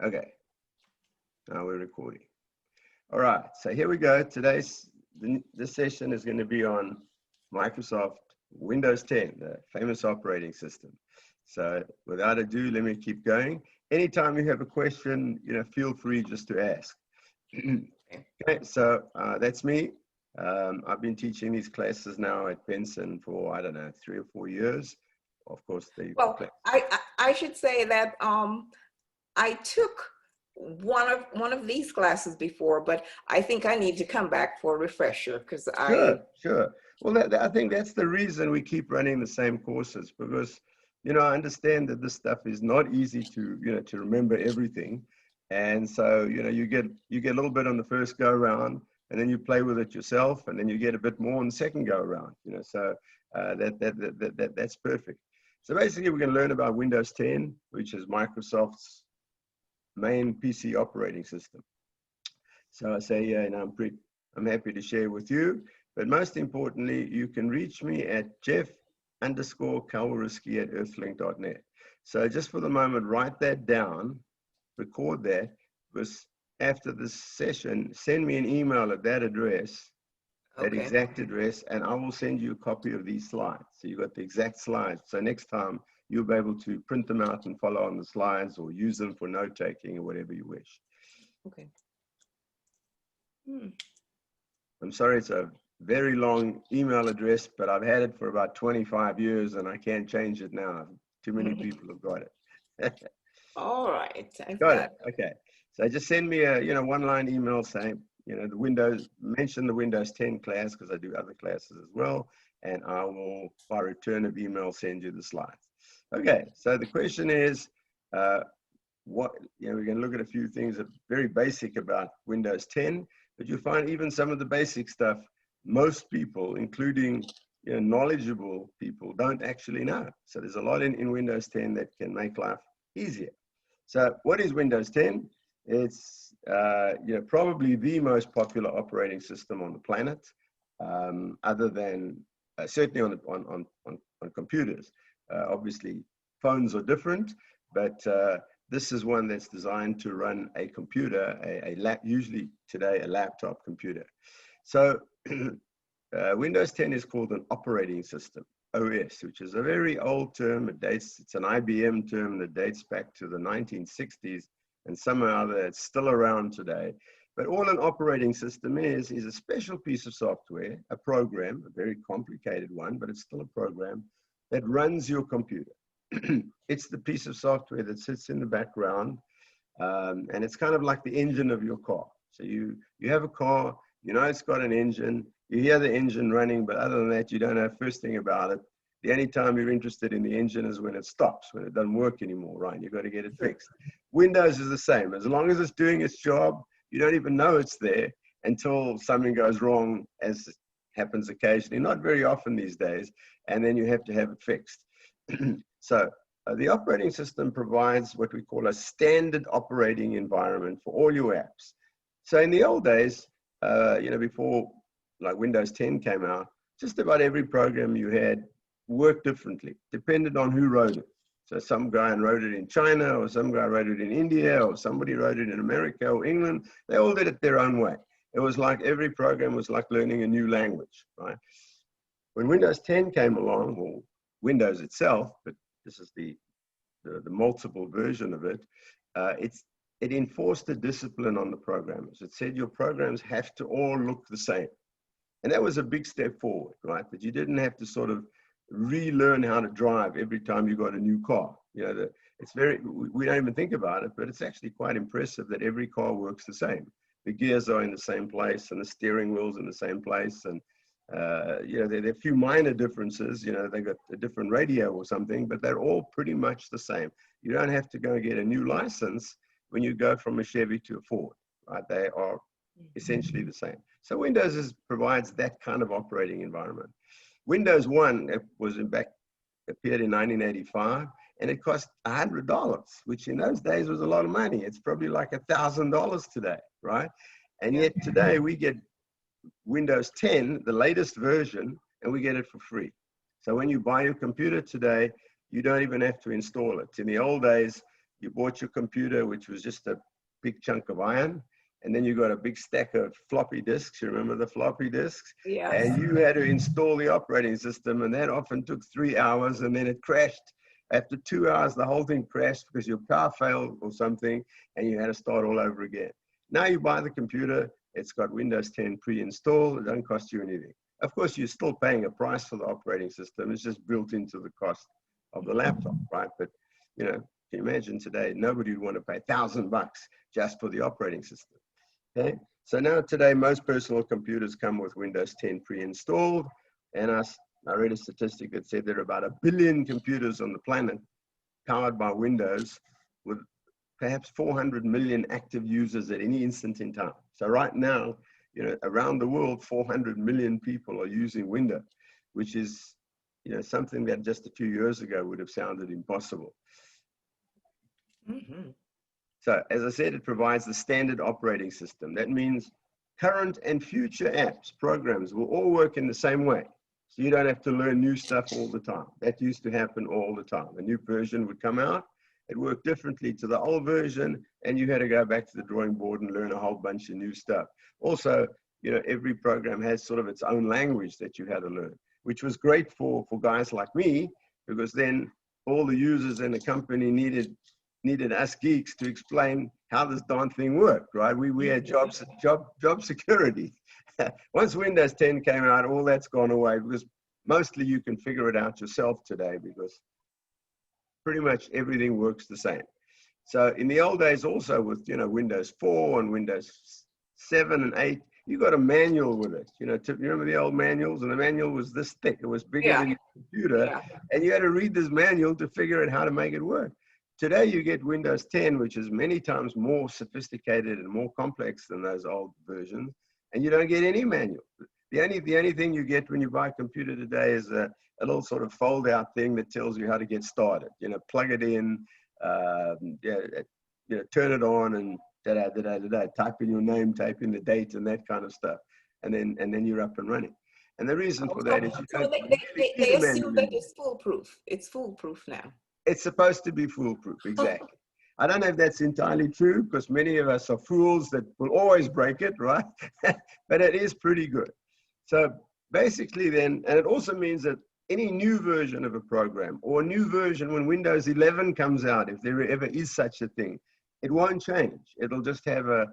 Okay, now we're recording. All right, so here we go. This session is going to be on Microsoft Windows 10, the famous operating system. So without ado, let me keep going. Anytime you have a question, feel free just to ask. Okay, so that's me. I've been teaching these classes now at Benson for, I don't know, 3 or 4 years. Of course, I should say that I took one of these classes before, but I think I need to come back for a refresher because Sure. Well, I think that's the reason we keep running the same courses, because I understand that this stuff is not easy to to remember everything, and so you get a little bit on the first go around, and then you play with it yourself, and then you get a bit more on the second go around. So that's perfect. So basically, we're going to learn about Windows 10, which is Microsoft's main PC operating system. So I say, I'm happy to share with you, but most importantly, you can reach me at jeff_kalwariski@earthlink.net. So just for the moment, write that down, record that, because after this session, send me an email at that address, that exact address, and I will send you a copy of these slides. So you got the exact slides. So next time you'll be able to print them out and follow on the slides, or use them for note taking or whatever you wish. Okay. I'm sorry, it's a very long email address, but I've had it for about 25 years and I can't change it now. Too many people have got it. All right. Got it. Okay. So just send me a one-line email saying, mention the Windows 10 class, because I do other classes as well, and I will, by return of email, send you the slides. Okay. So the question is, we're going to look at a few things that are very basic about Windows 10, but you'll find even some of the basic stuff, most people, including knowledgeable people, don't actually know. So there's a lot in Windows 10 that can make life easier. So what is Windows 10? It's probably the most popular operating system on the planet, other than certainly on computers. Obviously, phones are different, but this is one that's designed to run a computer, usually today a laptop computer. So Windows 10 is called an operating system, OS, which is a very old term. It's an IBM term that dates back to the 1960s, and somehow it's still around today. But all an operating system is a special piece of software, a program, a very complicated one, but it's still a program that runs your computer. It's the piece of software that sits in the background, and it's kind of like the engine of your car. So you have a car, it's got an engine, you hear the engine running, but other than that, you don't know first thing about it. The only time you're interested in the engine is when it stops, when it doesn't work anymore, right? You've got to get it fixed. Windows is the same. As long as it's doing its job, you don't even know it's there until something goes wrong, as happens occasionally, not very often these days, and then you have to have it fixed. So the operating system provides what we call a standard operating environment for all your apps. So in the old days, before like Windows 10 came out, just about every program you had worked differently, depended on who wrote it. So some guy wrote it in China, or some guy wrote it in India, or somebody wrote it in America or England. They all did it their own way. It was like every program was like learning a new language, right? When Windows 10 came along, or Windows itself, but this is the multiple version of it, it enforced a discipline on the programmers. It said your programs have to all look the same. And that was a big step forward, right? That you didn't have to sort of relearn how to drive every time you got a new car. We don't even think about it, but it's actually quite impressive that every car works the same. The gears are in the same place, and the steering wheel's in the same place, and there are a few minor differences. They got a different radio or something, but they're all pretty much the same. You don't have to go and get a new license when you go from a Chevy to a Ford, right? They are essentially the same. So Windows provides that kind of operating environment. Windows 1 appeared in 1985, and it cost $100, which in those days was a lot of money. It's probably like $1,000 today, right? And yet today we get Windows 10, the latest version, and we get it for free. So when you buy your computer today, you don't even have to install it. In the old days, you bought your computer, which was just a big chunk of iron, and then you got a big stack of floppy disks. You remember the floppy disks? Yes. And you had to install the operating system, and that often took 3 hours, and then it crashed. After 2 hours, the whole thing crashed because your car failed or something, and you had to start all over again. Now you buy the computer, it's got Windows 10 pre-installed, it doesn't cost you anything. Of course, you're still paying a price for the operating system. It's just built into the cost of the laptop, right? But, you know, can you imagine today, nobody would want to pay $1,000 just for the operating system, okay? So now today, most personal computers come with Windows 10 pre-installed, and I read a statistic that said there are about 1 billion computers on the planet powered by Windows, with perhaps 400 million active users at any instant in time. So right now, you know, around the world, 400 million people are using Windows, which is, you know, something that just a few years ago would have sounded impossible. Mm-hmm. So as I said, it provides the standard operating system. That means current and future apps, programs will all work in the same way. So you don't have to learn new stuff all the time. That used to happen all the time. A new version would come out, it worked differently to the old version, and you had to go back to the drawing board and learn a whole bunch of new stuff. Also, you know, every program has sort of its own language that you had to learn, which was great for guys like me, because then all the users in the company needed us geeks to explain how this darn thing worked, right? We had job security. Once Windows 10 came out, all that's gone away, because mostly you can figure it out yourself today, because pretty much everything works the same. So in the old days also with, you know, Windows 4 and Windows 7 and 8, you got a manual with it. You know, you remember the old manuals? And the manual was this thick. It was bigger than your computer. And you had to read this manual to figure out how to make it work. Today you get Windows 10, which is many times more sophisticated and more complex than those old versions. And you don't get any manual. The only thing you get when you buy a computer today is a little sort of fold out thing that tells you how to get started. You know, plug it in, you know, turn it on, and type in your name, type in the date, and that kind of stuff, and then you're up and running. And the reason for that is you don't really they need a assume that manual. it's foolproof. It's foolproof now. It's supposed to be foolproof, exactly. I don't know if that's entirely true, because many of us are fools that will always break it, right? But it is pretty good. So basically then, and it also means that any new version of a program, or a new version when Windows 11 comes out, if there ever is such a thing, it won't change. It'll just have a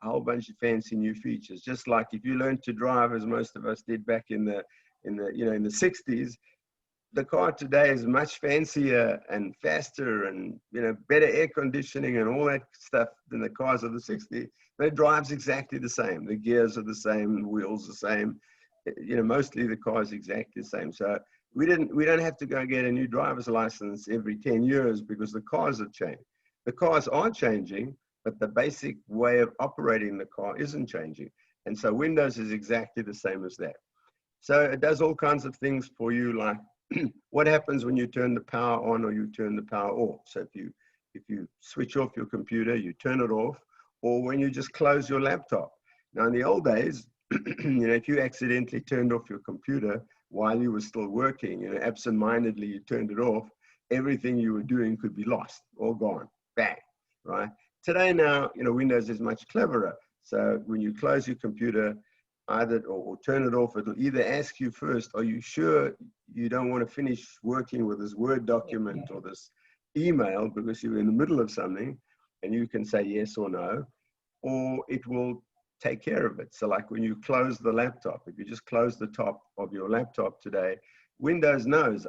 whole bunch of fancy new features. Just like if you learned to drive, as most of us did back in the 60s, the car today is much fancier and faster and, you know, better air conditioning and all that stuff than the cars of the 60s. But it drives exactly the same. The gears are the same, the wheels the same. You know, mostly the car is exactly the same. So we don't have to go get a new driver's license every 10 years because the cars have changed. The cars are changing, but the basic way of operating the car isn't changing. And so Windows is exactly the same as that. So it does all kinds of things for you, like what happens when you turn the power on or you turn the power off. So if you switch off your computer, you turn it off, or when you just close your laptop. Now in the old days, you know, if you accidentally turned off your computer while you were still working, you know, absentmindedly you turned it off, everything you were doing could be lost, all gone, bang, right? Today now, you know, Windows is much cleverer. So when you close your computer, either or turn it off, it'll either ask you first, are you sure you don't want to finish working with this Word document or this email because you're in the middle of something, and you can say yes or no, or it will take care of it. So like when you close the laptop, if you just close the top of your laptop today, Windows knows,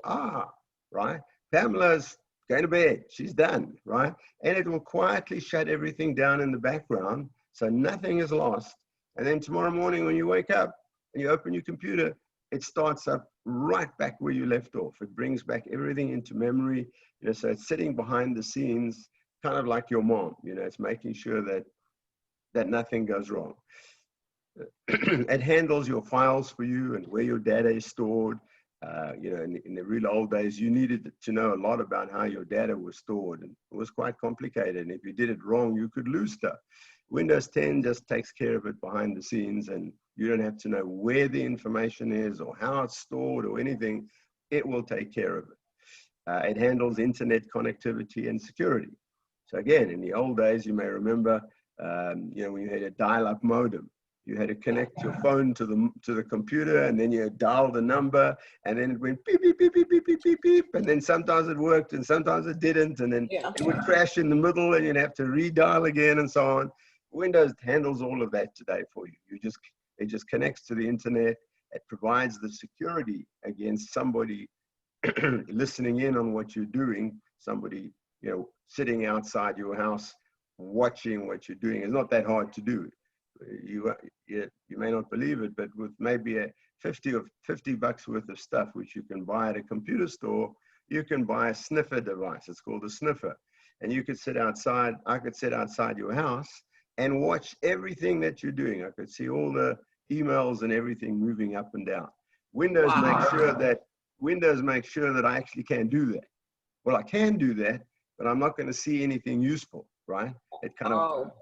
right, Pamela's going to bed, she's done, right? And it will quietly shut everything down in the background so nothing is lost. And then tomorrow morning when you wake up and you open your computer, it starts up right back where you left off. It brings back everything into memory. You know, so it's sitting behind the scenes, kind of like your mom. You know, it's making sure that nothing goes wrong. It handles your files for you and where your data is stored. You know, in the real old days, you needed to know a lot about how your data was stored, and it was quite complicated. And if you did it wrong, you could lose stuff. Windows 10 just takes care of it behind the scenes, and you don't have to know where the information is or how it's stored or anything. It will take care of it. It handles internet connectivity and security. So again, in the old days, you may remember, when you had a dial-up modem, you had to connect your phone to the computer, and then you dial the number, and then it went beep, beep, beep, beep, beep, beep, beep, beep, and then sometimes it worked and sometimes it didn't, and then it would crash in the middle and you'd have to redial again and so on. Windows handles all of that today for you. It just connects to the internet. It provides the security against somebody listening in on what you're doing, somebody, sitting outside your house watching what you're doing. It's not that hard to do. You may not believe it, but with maybe a $50 worth of stuff, which you can buy at a computer store, you can buy a sniffer device. It's called a sniffer. And you could sit outside, I could sit outside your house and watch everything that you're doing. I could see all the emails and everything moving up and down. Windows makes sure that I actually can do that. Well, I can do that, but I'm not going to see anything useful, right? It kind of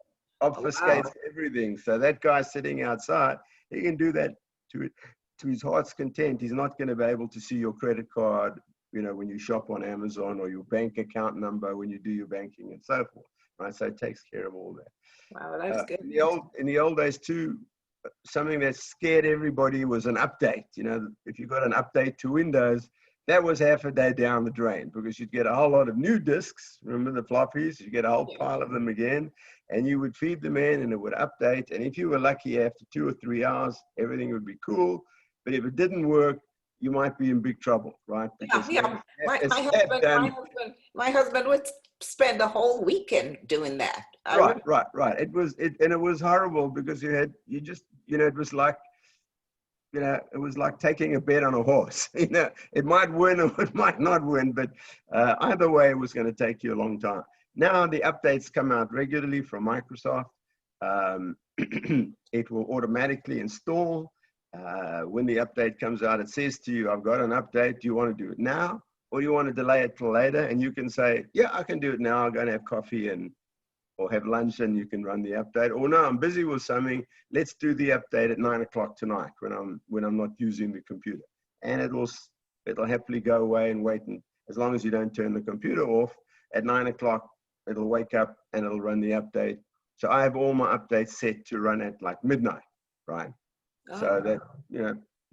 obfuscates everything. So that guy sitting outside, he can do that to his heart's content. He's not going to be able to see your credit card, when you shop on Amazon, or your bank account number when you do your banking and so forth, right? So it takes care of all that. Wow, that's good. In the old days too, something that scared everybody was an update. If you got an update to Windows, that was half a day down the drain, because you'd get a whole lot of new disks. Remember the floppies? You get a whole pile of them again, and you would feed them in and it would update. And if you were lucky, after 2 or 3 hours, everything would be cool. But if it didn't work, you might be in big trouble, right? Because my husband would spend the whole weekend doing that. Right. It was horrible, because it was like taking a bet on a horse. It might win or it might not win, but either way, it was going to take you a long time. Now the updates come out regularly from Microsoft. It will automatically install. When the update comes out, it says to you, I've got an update. Do you want to do it now, or do you want to delay it till later? And you can say, yeah, I can do it now. I'll go and have coffee or have lunch, and you can run the update. Or no, I'm busy with something. Let's do the update at 9 o'clock tonight when I'm not using the computer. And it'll happily go away and wait. And as long as you don't turn the computer off, at 9 o'clock, it'll wake up and it'll run the update. So I have all my updates set to run at like midnight, right? So that,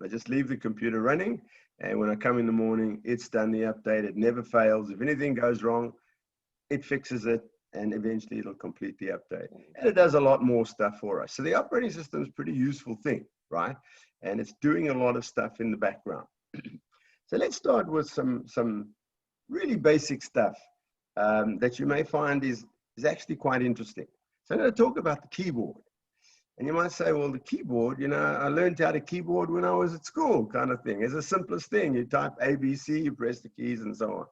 I just leave the computer running, and when I come in the morning, it's done the update. It never fails. If anything goes wrong, it fixes it, and eventually it'll complete the update. And it does a lot more stuff for us. So the operating system is a pretty useful thing, right? And it's doing a lot of stuff in the background. So let's start with some really basic stuff that you may find is actually quite interesting. So I'm going to talk about the keyboard. And you might say, well, the keyboard, I learned how to keyboard when I was at school, kind of thing. It's the simplest thing. You type ABC, you press the keys, and so on.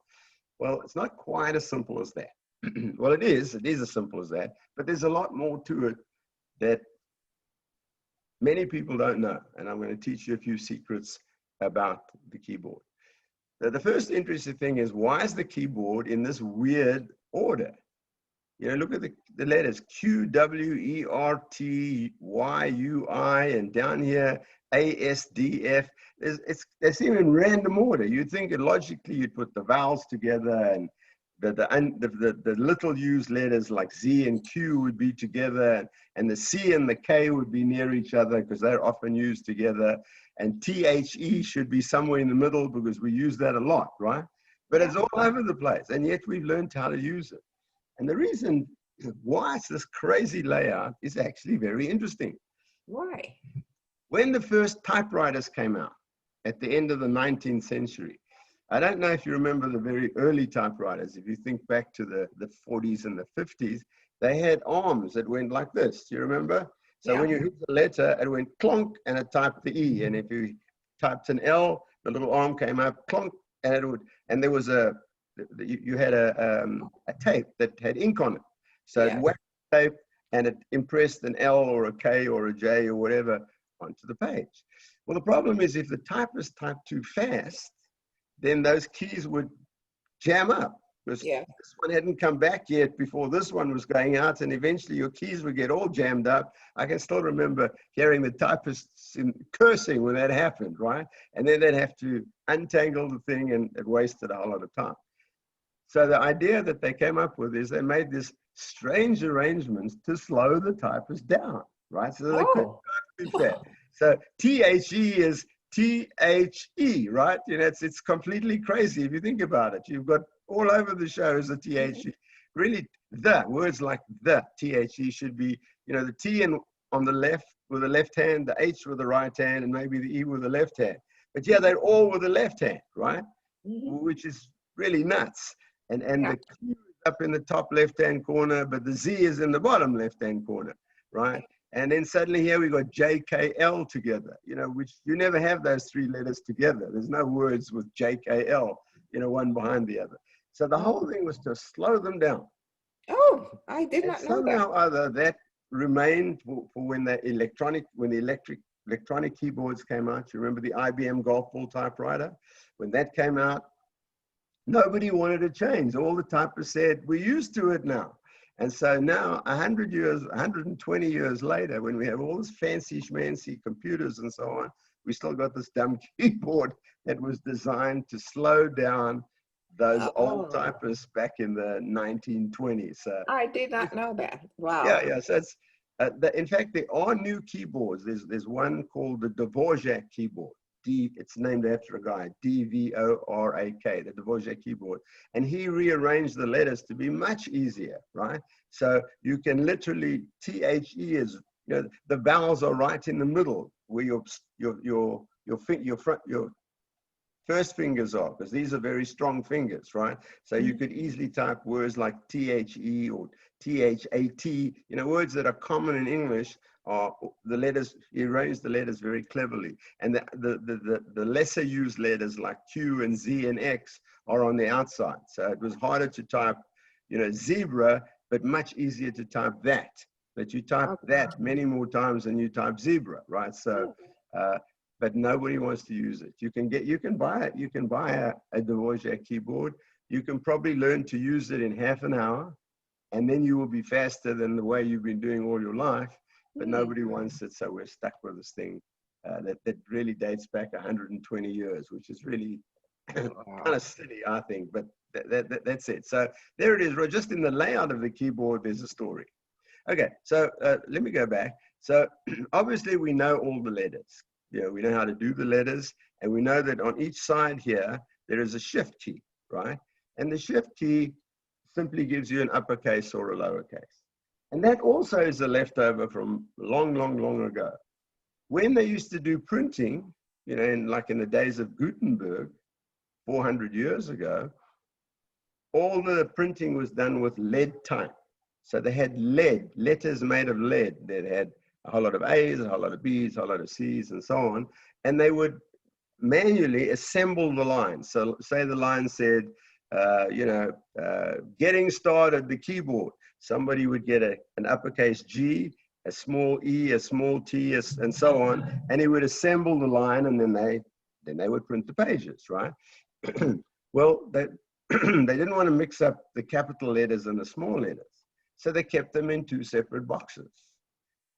Well, it's not quite as simple as that. Well, it is as simple as that, but there's a lot more to it that many people don't know. And I'm going to teach you a few secrets about the keyboard. Now, the first interesting thing is, why is the keyboard in this weird order? Look at the letters Q, W, E, R, T, Y, U, I, and down here, A, S, D, F. They seem in random order. You'd think logically you'd put the vowels together, and the little used letters like Z and Q would be together, and the C and the K would be near each other because they're often used together, and THE should be somewhere in the middle because we use that a lot, right? But it's all over the place, and yet we've learned how to use it. And the reason why it's this crazy layout is actually very interesting. Why? When the first typewriters came out at the end of the 19th century, I don't know if you remember the very early typewriters. If you think back to the 40s and the 50s, they had arms that went like this. Do you remember? So when you hit the letter, it went clonk and it typed the E. And if you typed an L, the little arm came up, clonk, and it would, and there was you had a tape that had ink on it. So it whacked the tape and it impressed an L or a K or a J or whatever onto the page. Well, the problem is if the typist typed too fast, then those keys would jam up, because this one hadn't come back yet before this one was going out, and eventually your keys would get all jammed up. I can still remember hearing the typists cursing when that happened, right? And then they'd have to untangle the thing, and it wasted a whole lot of time. So the idea that they came up with is they made this strange arrangements to slow the typist down, right? So they couldn't Oh, type too fast. So THE is THE, right? You know, it's completely crazy if you think about it. You've got all over the show is a THE. Really, the words like the THE should be, you know, the T on the left with the left hand, the H with the right hand, and maybe the E with the left hand. But yeah, they're all with the left hand, right? Which is really nuts. And yeah. the Q is up in the top left-hand corner, but the Z is in the bottom left-hand corner, right? And then suddenly here we got JKL together, you know, which you never have those three letters together. There's no words with JKL, you know, one behind the other. So the whole thing was to slow them down. Oh, I did And not know that. somehow or other that remained for when the electronic keyboards came out. You remember the IBM golf ball typewriter? When that came out, nobody wanted to change. All the typists said, we're used to it now. And so now 100 years, 120 years later, when we have all this fancy schmancy computers and so on, we still got this dumb keyboard that was designed to slow down those old Oh, typists back in the 1920s. So I did not know that. Wow. yeah. So it's, in fact, there are new keyboards. There's one called the Dvorak keyboard. It's named after a guy, Dvorak, the Dvorak keyboard. And he rearranged the letters to be much easier, right? So you can literally, THE is, you know, the vowels are right in the middle where your first fingers are, because these are very strong fingers, right? So you could easily type words like THE or THAT, you know, words that are common in English are the letters, he arranged the letters very cleverly. And the lesser used letters like Q and Z and X are on the outside. So it was harder to type, you know, zebra, but much easier to type that. But you type that many more times than you type zebra, right? So, but nobody wants to use it. You can buy it. You can buy a Dvorak keyboard. You can probably learn to use it in half an hour, and then you will be faster than the way you've been doing all your life. But nobody wants it, so we're stuck with this thing that really dates back 120 years, which is really kind of silly, I think. But that's it. So there it is. Right, just in the layout of the keyboard, there's a story. Okay, so let me go back. So obviously we know all the letters. You know, we know how to do the letters, and we know that on each side here, there is a shift key, right? And the shift key simply gives you an uppercase or a lowercase. And that also is a leftover from long, long, long ago. When they used to do printing, you know, like in the days of Gutenberg, 400 years ago, all the printing was done with lead type. So they had letters made of lead that had a whole lot of A's, a whole lot of B's, a whole lot of C's, and so on. And they would manually assemble the lines. So say the line said, getting started the keyboard. Somebody would get an uppercase G, a small E, a small T, and so on. And he would assemble the line, and then they would print the pages, right? Well, they didn't want to mix up the capital letters and the small letters. So they kept them in two separate boxes.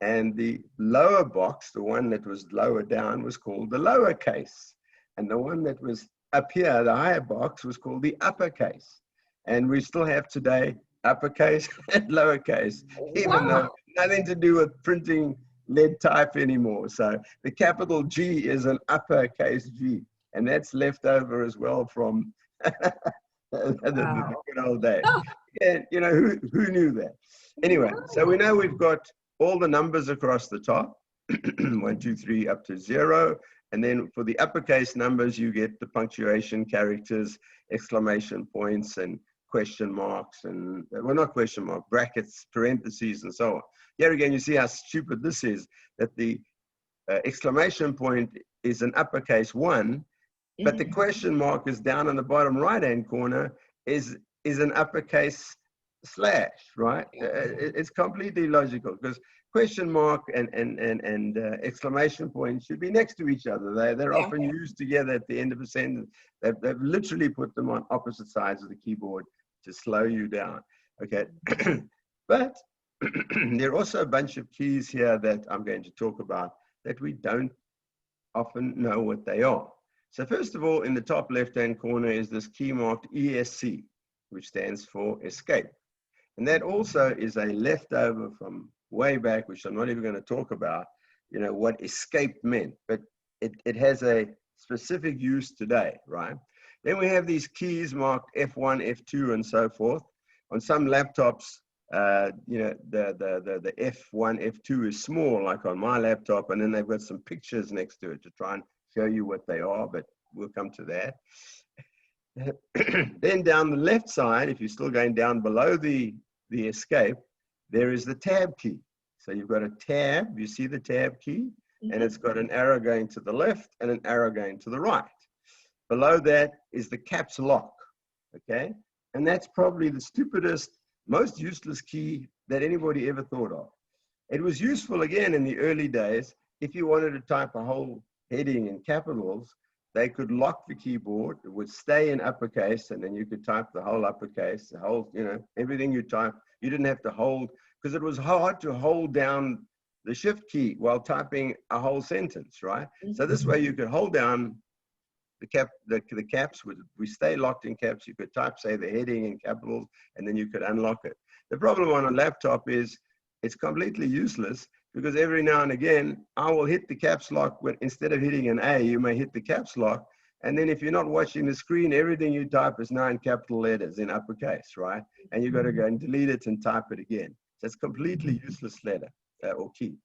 And the lower box, the one that was lower down, was called the lowercase. And the one that was up here, the higher box, was called the uppercase. And we still have today uppercase and lowercase, even though nothing to do with printing lead type anymore. So the capital G is an uppercase G. And that's left over as well from the good old days. Yeah, you know, who knew that? Anyway, so we know we've got all the numbers across the top, 1, 2, 3, up to 0. And then for the uppercase numbers, you get the punctuation characters, exclamation points, and question marks, and, well, not question mark, brackets, parentheses, and so on. Here again, you see how stupid this is, that the exclamation point is an uppercase 1, but the question mark is down in the bottom right-hand corner is an uppercase slash, right? It's completely logical, because question mark and exclamation point should be next to each other. They're often used together at the end of a sentence. They've literally put them on opposite sides of the keyboard to slow you down. Okay, but there are also a bunch of keys here that I'm going to talk about that we don't often know what they are. So first of all, in the top left-hand corner is this key marked ESC. which stands for escape. And that also is a leftover from way back, which I'm not even going to talk about, you know, what escape meant, but it has a specific use today, right? Then we have these keys marked F1, F2, and so forth. On some laptops, you know, the F1, F2 is small, like on my laptop, and then they've got some pictures next to it to try and show you what they are, but we'll come to that. Then down the left side, if you're still going down below the escape, there is the tab key. So you've got a tab, you see the tab key, and it's got an arrow going to the left and an arrow going to the right. Below that is the caps lock, okay? And that's probably the stupidest, most useless key that anybody ever thought of. It was useful, again, in the early days. If you wanted to type a whole heading in capitals, they could lock the keyboard. It would stay in uppercase, and then you could type the whole uppercase, the whole, you know, everything you type. You didn't have to hold, because it was hard to hold down the shift key while typing a whole sentence, right? So this way you could hold down the caps, we stay locked in caps. You could type, say, the heading in capitals, and then you could unlock it. The problem on a laptop is it's completely useless, because every now and again, I will hit the caps lock when instead of hitting an A, you may hit the caps lock. And then if you're not watching the screen, everything you type is now in capital letters in uppercase, right? And you've got to go and delete it and type it again. So it's completely useless letter or key.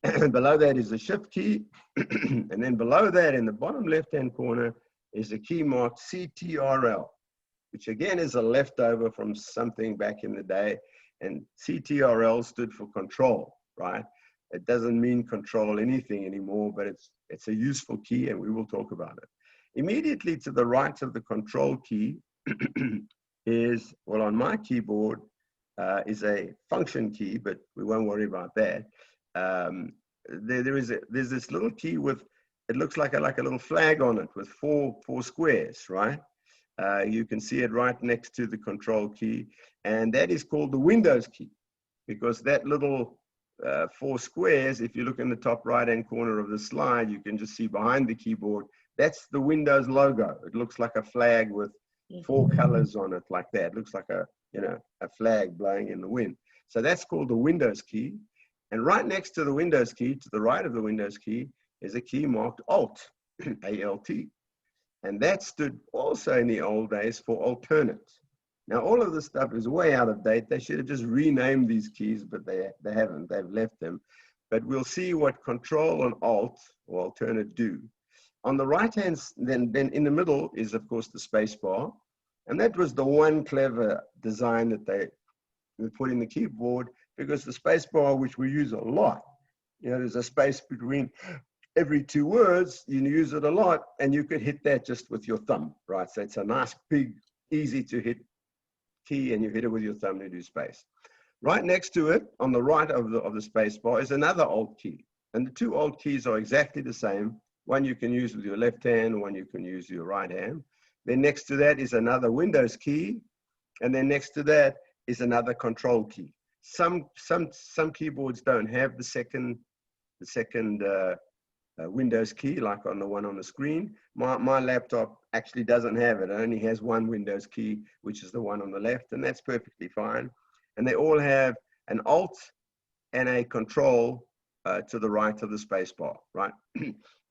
Below that is the shift key. And then below that, in the bottom left-hand corner, is a key marked CTRL, which again is a leftover from something back in the day. And CTRL stood for control, right? It doesn't mean control anything anymore, but it's a useful key, and we will talk about it. Immediately to the right of the control key is, well, on my keyboard, is a function key, but we won't worry about that. There's this little key with, it looks like a little flag on it with four squares, right? You can see it right next to the control key, and that is called the Windows key, because that little 4 squares, if you look in the top right-hand corner of the slide, you can just see behind the keyboard, that's the Windows logo. It looks like a flag with 4 colors on it like that. It looks like a, you know, a flag blowing in the wind. So that's called the Windows key. And right next to the Windows key, to the right of the Windows key, is a key marked Alt, A-L-T. And that stood also in the old days for alternate. Now, all of this stuff is way out of date. They should have just renamed these keys, but they haven't. They've left them. But we'll see what Control and Alt, or alternate, do. On the right-hand, then in the middle is, of course, the space bar. And that was the one clever design that they put in the keyboard, because the space bar, which we use a lot, you know, there's a space between every 2 words, you use it a lot, and you could hit that just with your thumb, right? So it's a nice, big, easy to hit key, and you hit it with your thumb to do space. Right next to it, on the right of the space bar, is another Alt key. And the 2 Alt keys are exactly the same. One you can use with your left hand, one you can use with your right hand. Then next to that is another Windows key, and then next to that is another Control key. Some keyboards don't have the second Windows key, like on the one on the screen. My laptop actually doesn't have it. It only has one Windows key, which is the one on the left, and that's perfectly fine. And they all have an Alt and a Control to the right of the space bar, right?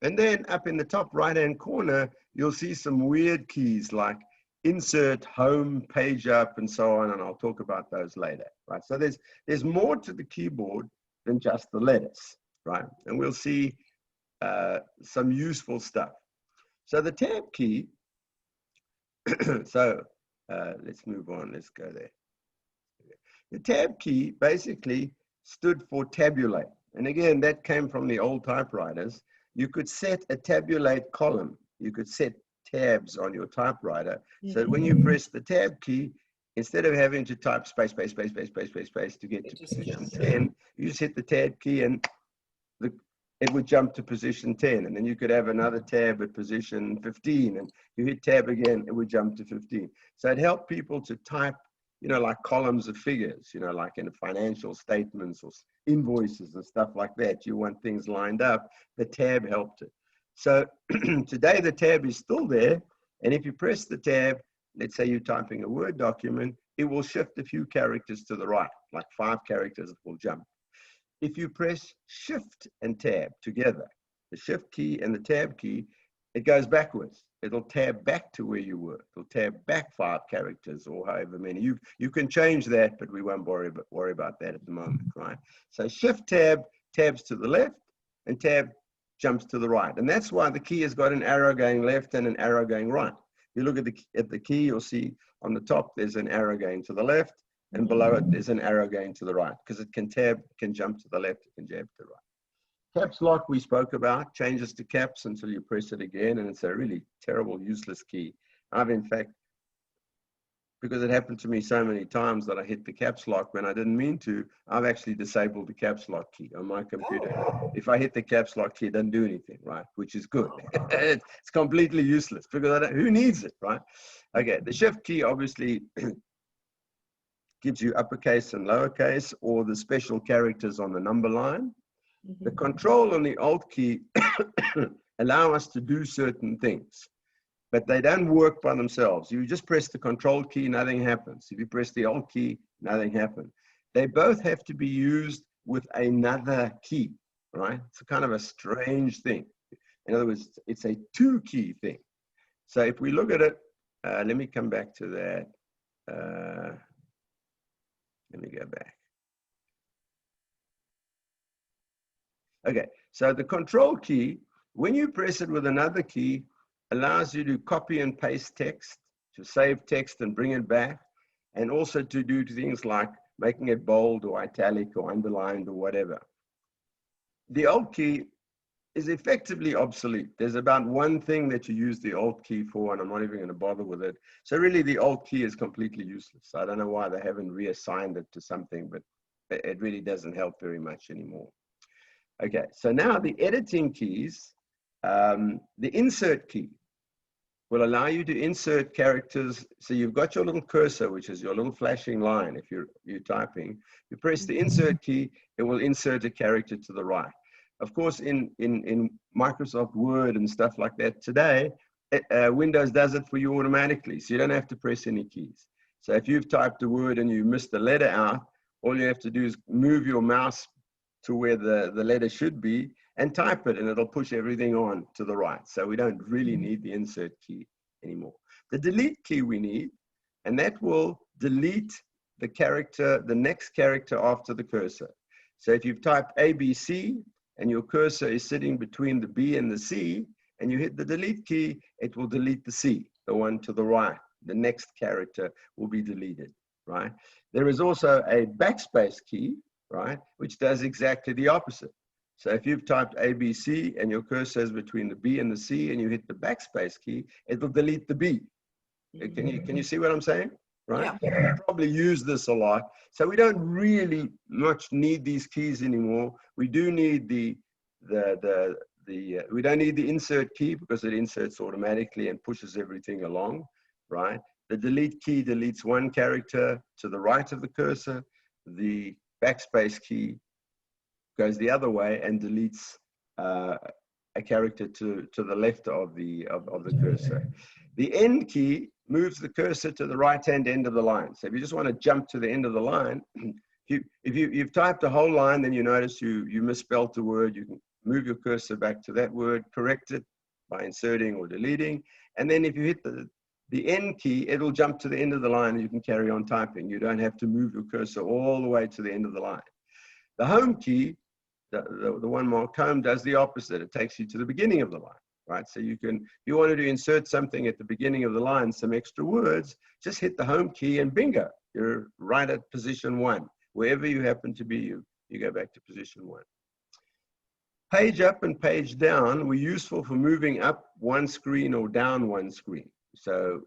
And then up in the top right-hand corner, you'll see some weird keys like Insert, Home, Page Up, and so on, and I'll talk about those later, right? So there's more to the keyboard than just the letters, right? And we'll see some useful stuff. So the tab key, so let's move on, let's go there. The tab key basically stood for tabulate. And again, that came from the old typewriters. You could set a tabulate column. You could set tabs on your typewriter. So when you press the tab key, instead of having to type space, space, space, space, space, space, space to get to position 10, you just hit the tab key and it would jump to position 10. And then you could have another tab at position 15, and you hit tab again, it would jump to 15. So it helped people to type, you know, like columns of figures, you know, like in financial statements or invoices and stuff like that. You want things lined up, the tab helped it. So today the tab is still there, and if you press the tab, let's say you're typing a Word document, it will shift a few characters to the right, like 5 characters it will jump. If you press Shift and Tab together, the Shift key and the Tab key, it goes backwards. It'll tab back to where you were. It'll tab back 5 characters or however many. You can change that, but we won't worry about that at the moment, right? So Shift Tab tabs to the left, and Tab jumps to the right. And that's why the key has got an arrow going left and an arrow going right. You look at the key, you'll see on the top there's an arrow going to the left, and below it there's an arrow going to the right, because it can tab, it can jump to the left, it can jab to the right. Caps lock we spoke about, changes to caps until you press it again, and it's a really terrible, useless key. I've in fact, because it happened to me so many times that I hit the caps lock when I didn't mean to, I've actually disabled the caps lock key on my computer. If I hit the caps lock key, it doesn't do anything, right? Which is good. It's completely useless because who needs it, right? Okay, the shift key obviously gives you uppercase and lowercase, or the special characters on the number line. The control and the alt key allow us to do certain things, but they don't work by themselves. You just press the control key, nothing happens. If you press the alt key, nothing happens. They both have to be used with another key, right? It's kind of a strange thing. In other words, it's a 2-key thing. So if we look at it, let me come back to that. Let me go back. Okay, so the control key, when you press it with another key, allows you to copy and paste text, to save text and bring it back, and also to do things like making it bold or italic or underlined or whatever. The alt key is effectively obsolete. There's about one thing that you use the alt key for, and I'm not even going to bother with it. So really the alt key is completely useless. I don't know why they haven't reassigned it to something, but it really doesn't help very much anymore. Okay, so now the editing keys, the insert key will allow you to insert characters. So you've got your little cursor, which is your little flashing line. If you're typing, you press the insert key, it will insert a character to the right. Of course, in Microsoft Word and stuff like that today, Windows does it for you automatically, so you don't have to press any keys. So if you've typed a word and you missed a letter out, all you have to do is move your mouse to where the letter should be and type it, and it'll push everything on to the right. So we don't really need the insert key anymore. The delete key we need, and that will delete the character, the next character after the cursor. So if you've typed ABC and your cursor is sitting between the B and the C, and you hit the delete key, it will delete the C, the one to the right. The next character will be deleted, right? There is also a backspace key, right, which does exactly the opposite. So if you've typed ABC and your cursor is between the B and the C and you hit the backspace key, it will delete the B. Can you see what I'm saying? Right? Yeah. You probably use this a lot. So we don't really much need these keys anymore. We do need we don't need the insert key because it inserts automatically and pushes everything along, right? The delete key deletes one character to the right of the cursor. The backspace key goes the other way and deletes a character to the left of the cursor. The end key moves the cursor to the right-hand end of the line. So if you just want to jump to the end of the line, if you've typed a whole line, then you notice you misspelled the word, you can move your cursor back to that word, correct it by inserting or deleting, and then if you hit the end key, it'll jump to the end of the line and you can carry on typing. You don't have to move your cursor all the way to the end of the line. The home key, the one marked home, does the opposite. It takes you to the beginning of the line, right? So you can, if you wanted to insert something at the beginning of the line, some extra words, just hit the home key and bingo, you're right at position 1. Wherever you happen to be, you go back to position 1. Page up and page down were useful for moving up one screen or down one screen. So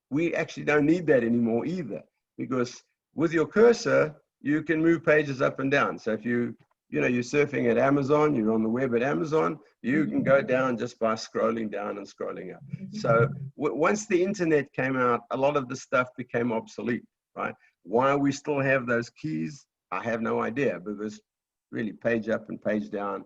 we actually don't need that anymore either, because with your cursor, you can move pages up and down. So if you're surfing at Amazon, you're on the web at Amazon, you can go down just by scrolling down and scrolling up. So once the internet came out, a lot of the stuff became obsolete, right? Why we still have those keys, I have no idea, because really page up and page down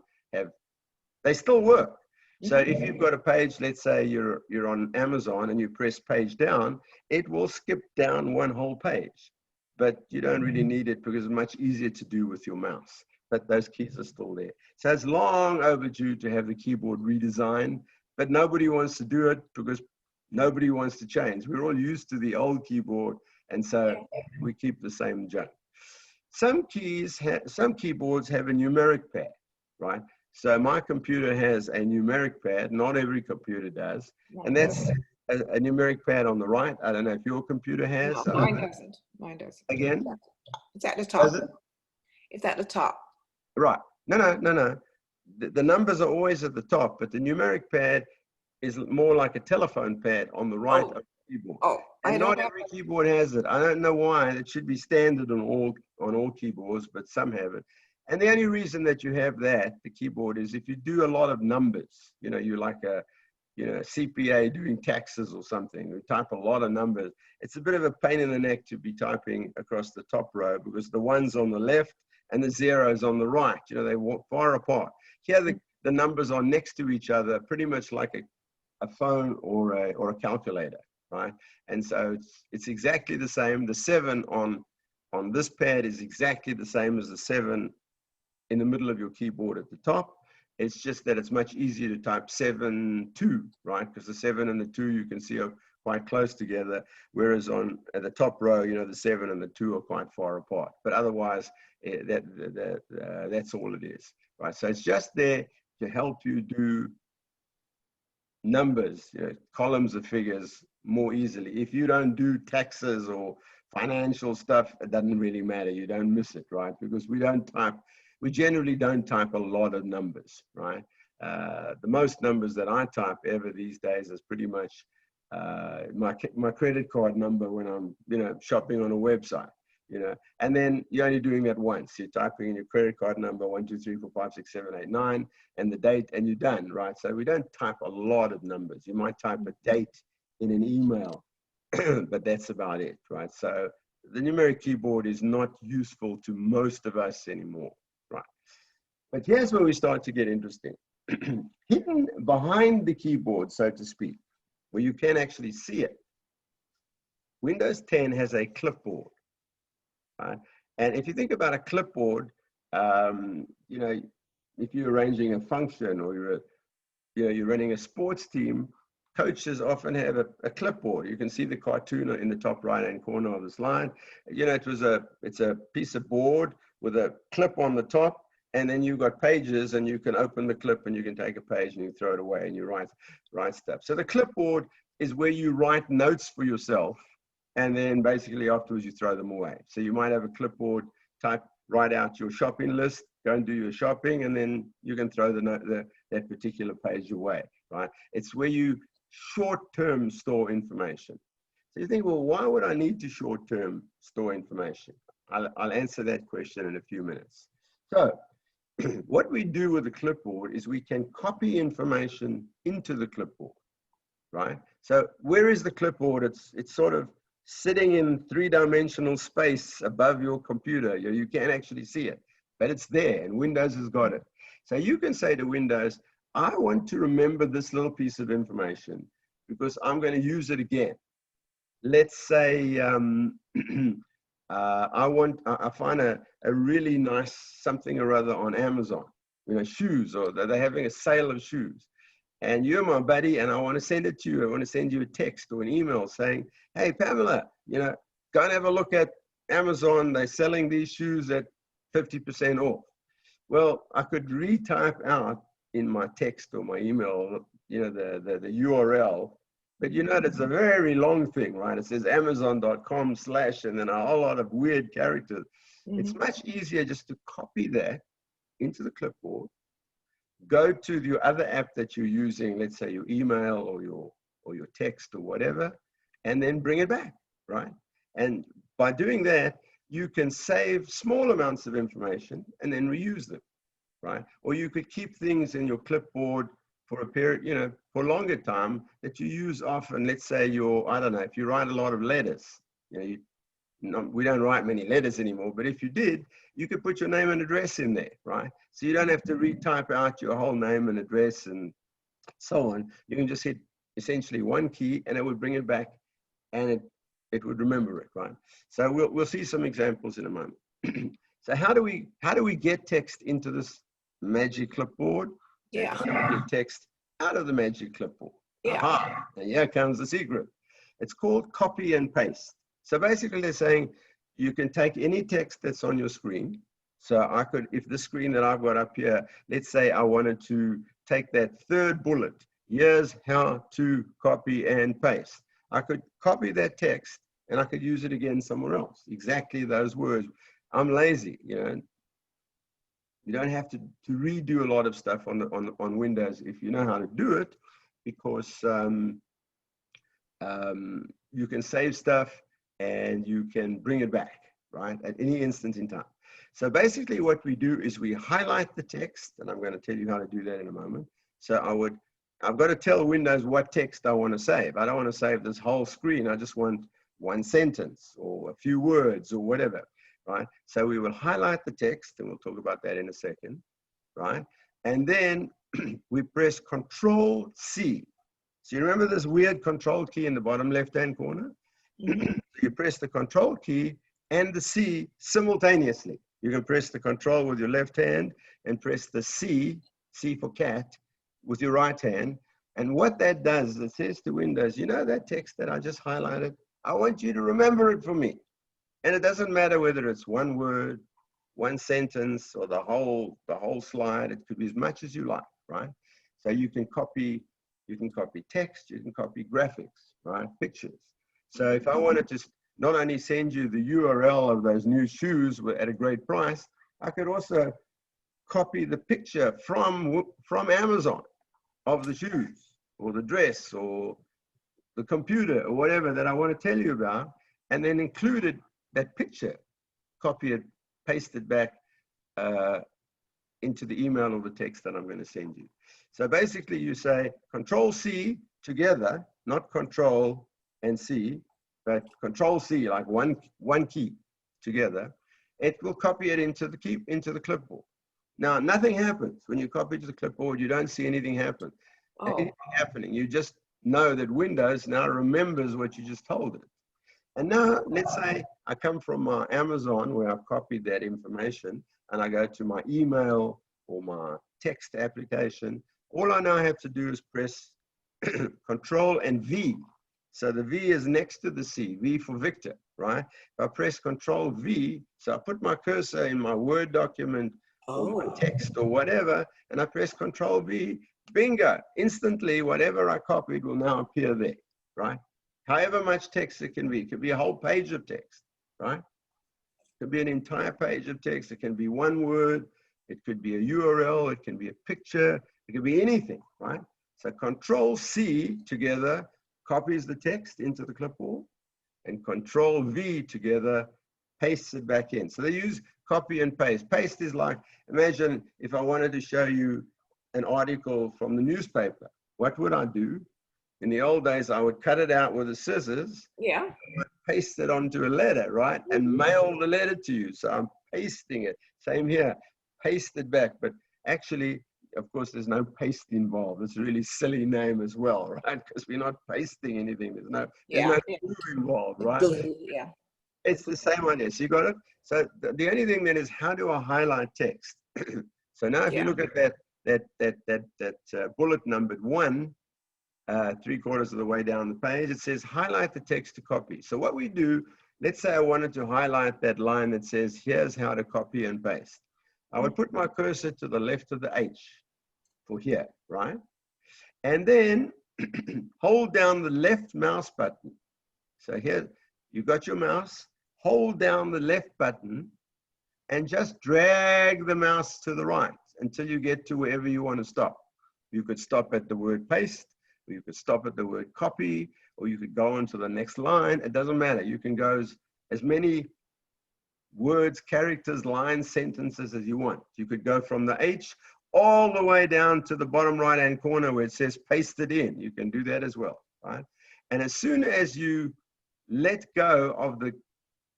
they still work. So if you've got a page, let's say you're on Amazon and you press page down, it will skip down one whole page. But you don't really need it because it's much easier to do with your mouse. But those keys are still there. So it's long overdue to have the keyboard redesigned, but nobody wants to do it because nobody wants to change. We're all used to the old keyboard, and so we keep the same junk. Some keyboards have a numeric pad, right? So my computer has a numeric pad. Not every computer does, and that's a numeric pad on the right. I don't know if your computer has. No, mine doesn't. Mine doesn't. Again? It's at the top. Does it? It's at the top. Right. No. The numbers are always at the top, but the numeric pad is more like a telephone pad on the right of the keyboard. Oh, and not every keyboard has it. I don't know why. It should be standard on all keyboards, but some have it. And the only reason that you have that, the keyboard, is if you do a lot of numbers. You know, you're like a CPA doing taxes or something. You type a lot of numbers. It's a bit of a pain in the neck to be typing across the top row because the one's on the left and the zeros on the right. You know, they walk far apart. Here, the numbers are next to each other, pretty much like a phone or a calculator, right? And so it's exactly the same. The 7 on this pad is exactly the same as the 7 in the middle of your keyboard at the top. It's just that it's much easier to type 7, 2, right? Because the 7 and the 2 you can see are quite close together, whereas at the top row, you know, the 7 and the 2 are quite far apart. But otherwise, that's all it is, right? So it's just there to help you do numbers, you know, columns of figures more easily. If you don't do taxes or financial stuff, it doesn't really matter. You don't miss it, right? Because we generally don't type a lot of numbers, right? The most numbers that I type ever these days is pretty much my credit card number when I'm, you know, shopping on a website, you know, and then you're only doing that once. You're typing in your credit card number 1, 2, 3, 4, 5, 6, 7, 8, 9, and the date, and you're done, right? So we don't type a lot of numbers. You might type a date in an email, but that's about it, right? So the numeric keyboard is not useful to most of us anymore, right? But here's where we start to get interesting. Hidden behind the keyboard, so to speak, where you can actually see it, Windows 10 has a clipboard, right? And if you think about a clipboard, you know, if you're arranging a function or you're running a sports team, coaches often have a clipboard. You can see the cartoon in the top right-hand corner of the slide. You know, it's a piece of board with a clip on the top, and then you've got pages, and you can open the clip and you can take a page and you throw it away and you write stuff. So the clipboard is where you write notes for yourself, and then basically afterwards you throw them away. So you might have a clipboard, write out your shopping list, go and do your shopping, and then you can throw that particular page away, right? It's where you short-term store information. So you think, well, why would I need to short-term store information? I'll answer that question in a few minutes. So what we do with the clipboard is we can copy information into the clipboard, right? So where is the clipboard? It's sort of sitting in three-dimensional space above your computer. You can't actually see it, but it's there, and Windows has got it. So you can say to Windows, I want to remember this little piece of information because I'm going to use it again. Let's say I find a really nice something or other on Amazon, you know, shoes, or they're having a sale of shoes. And you're my buddy, and I want to send it to you. I want to send you a text or an email saying, hey, Pamela, you know, go and have a look at Amazon. They're selling these shoes at 50% off. Well, I could retype out in my text or my email, you know, the URL, but you know, it's a very long thing, right? It says amazon.com/ and then a whole lot of weird characters. Mm-hmm. It's much easier just to copy that into the clipboard, go to your other app that you're using, let's say your email or your text or whatever, and then bring it back, right? And by doing that, you can save small amounts of information and then reuse them, right? Or you could keep things in your clipboard for a period, you know, for a longer time that you use often. Let's say I don't know, if you write a lot of letters, you know, we don't write many letters anymore, but if you did, you could put your name and address in there, right? So you don't have to retype out your whole name and address and so on. You can just hit essentially one key and it would bring it back, and it would remember it, right? So we'll see some examples in a moment. So how do we get text into this magic clipboard? And Yeah. how do we get text out of the magic clipboard? Yeah. Aha, and here comes the secret. It's called copy and paste. So basically they're saying you can take any text that's on your screen. So I could, if the screen that I've got up here, let's say I wanted to take that third bullet, here's how to copy and paste. I could copy that text and I could use it again somewhere else. Exactly those words. I'm lazy, you know. You don't have to redo a lot of stuff on Windows if you know how to do it, because you can save stuff and you can bring it back, right, at any instant in time. So basically what we do is we highlight the text, and I'm going to tell you how to do that in a moment. So I've got to tell Windows what text I want to save. I don't want to save this whole screen. I just want one sentence or a few words or whatever, right? So we will highlight the text, and we'll talk about that in a second, right? And then we press Control C. So you remember this weird Control key in the bottom left-hand corner? Mhm. You press the Control key and the C simultaneously. You can press the Control with your left hand and press the C for cat, with your right hand. And what that does is it says to Windows, you know that text that I just highlighted? I want you to remember it for me. And it doesn't matter whether it's one word, one sentence, or the whole slide. It could be as much as you like, right? So you can copy text, you can copy graphics, right? Pictures. So if I wanted to not only send you the URL of those new shoes at a great price, I could also copy the picture from Amazon of the shoes or the dress or the computer or whatever that I want to tell you about, and then included that picture, copy it, paste it back into the email or the text that I'm going to send you. So basically you say Control C together, not Control and C, but Control C, like one key together. It will copy it into the clipboard. Now nothing happens when you copy to the clipboard. You don't see anything happen. Oh. Anything happening. You just know that Windows now remembers what you just told it. And now let's say I come from my Amazon where I've copied that information, and I go to my email or my text application. All I now have to do is press Control and V. So the V is next to the C, V for Victor, right? If I press Control V, so I put my cursor in my Word document or my text or whatever, and I press Control V, bingo, instantly whatever I copied will now appear there, right? However much text it can be. It could be a whole page of text, right? It could be an entire page of text. It can be one word. It could be a URL. It can be a picture. It could be anything, right? So Control C together copies the text into the clipboard, and Control V together pastes it back in. So they use copy and paste. Paste is like, imagine if I wanted to show you an article from the newspaper. What would I do? In the old days, I would cut it out with the scissors, Yeah. paste it onto a letter, right? And mail the letter to you. So I'm pasting it. Same here, paste it back. But actually, of course, there's no paste involved. It's a really silly name as well, right? Because we're not pasting anything. There's no glue involved, right? Glue, yeah. It's the same idea. So you got it. So the only thing then is, how do I highlight text? So now if you look at that bullet numbered 1, 3/4 of the way down the page, it says highlight the text to copy. So what we do, let's say I wanted to highlight that line that says, here's how to copy and paste. I would put my cursor to the left of the H for here, right? And then hold down the left mouse button. So here, you got your mouse, hold down the left button and just drag the mouse to the right until you get to wherever you want to stop. You could stop at the word paste, or you could stop at the word copy, or you could go on to the next line. It doesn't matter. You can go as many words, characters, lines, sentences as you want. You could go from the H all the way down to the bottom right-hand corner where it says paste it in. You can do that as well, right? And as soon as you let go of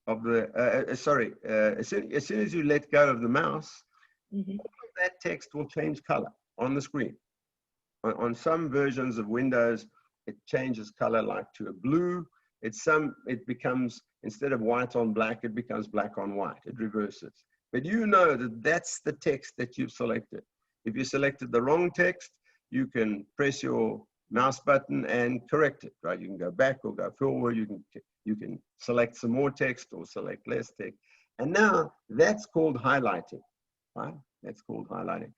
as soon as you let go of the mouse, all of that text will change color on the screen. on some versions of Windows, it changes color like to a blue. It becomes, instead of white on black, it becomes black on white. It reverses. But you know that that's the text that you've selected. If you selected the wrong text, you can press your mouse button and correct it, right? You can go back or go forward. You can select some more text or select less text. And now that's called highlighting, right? That's called highlighting.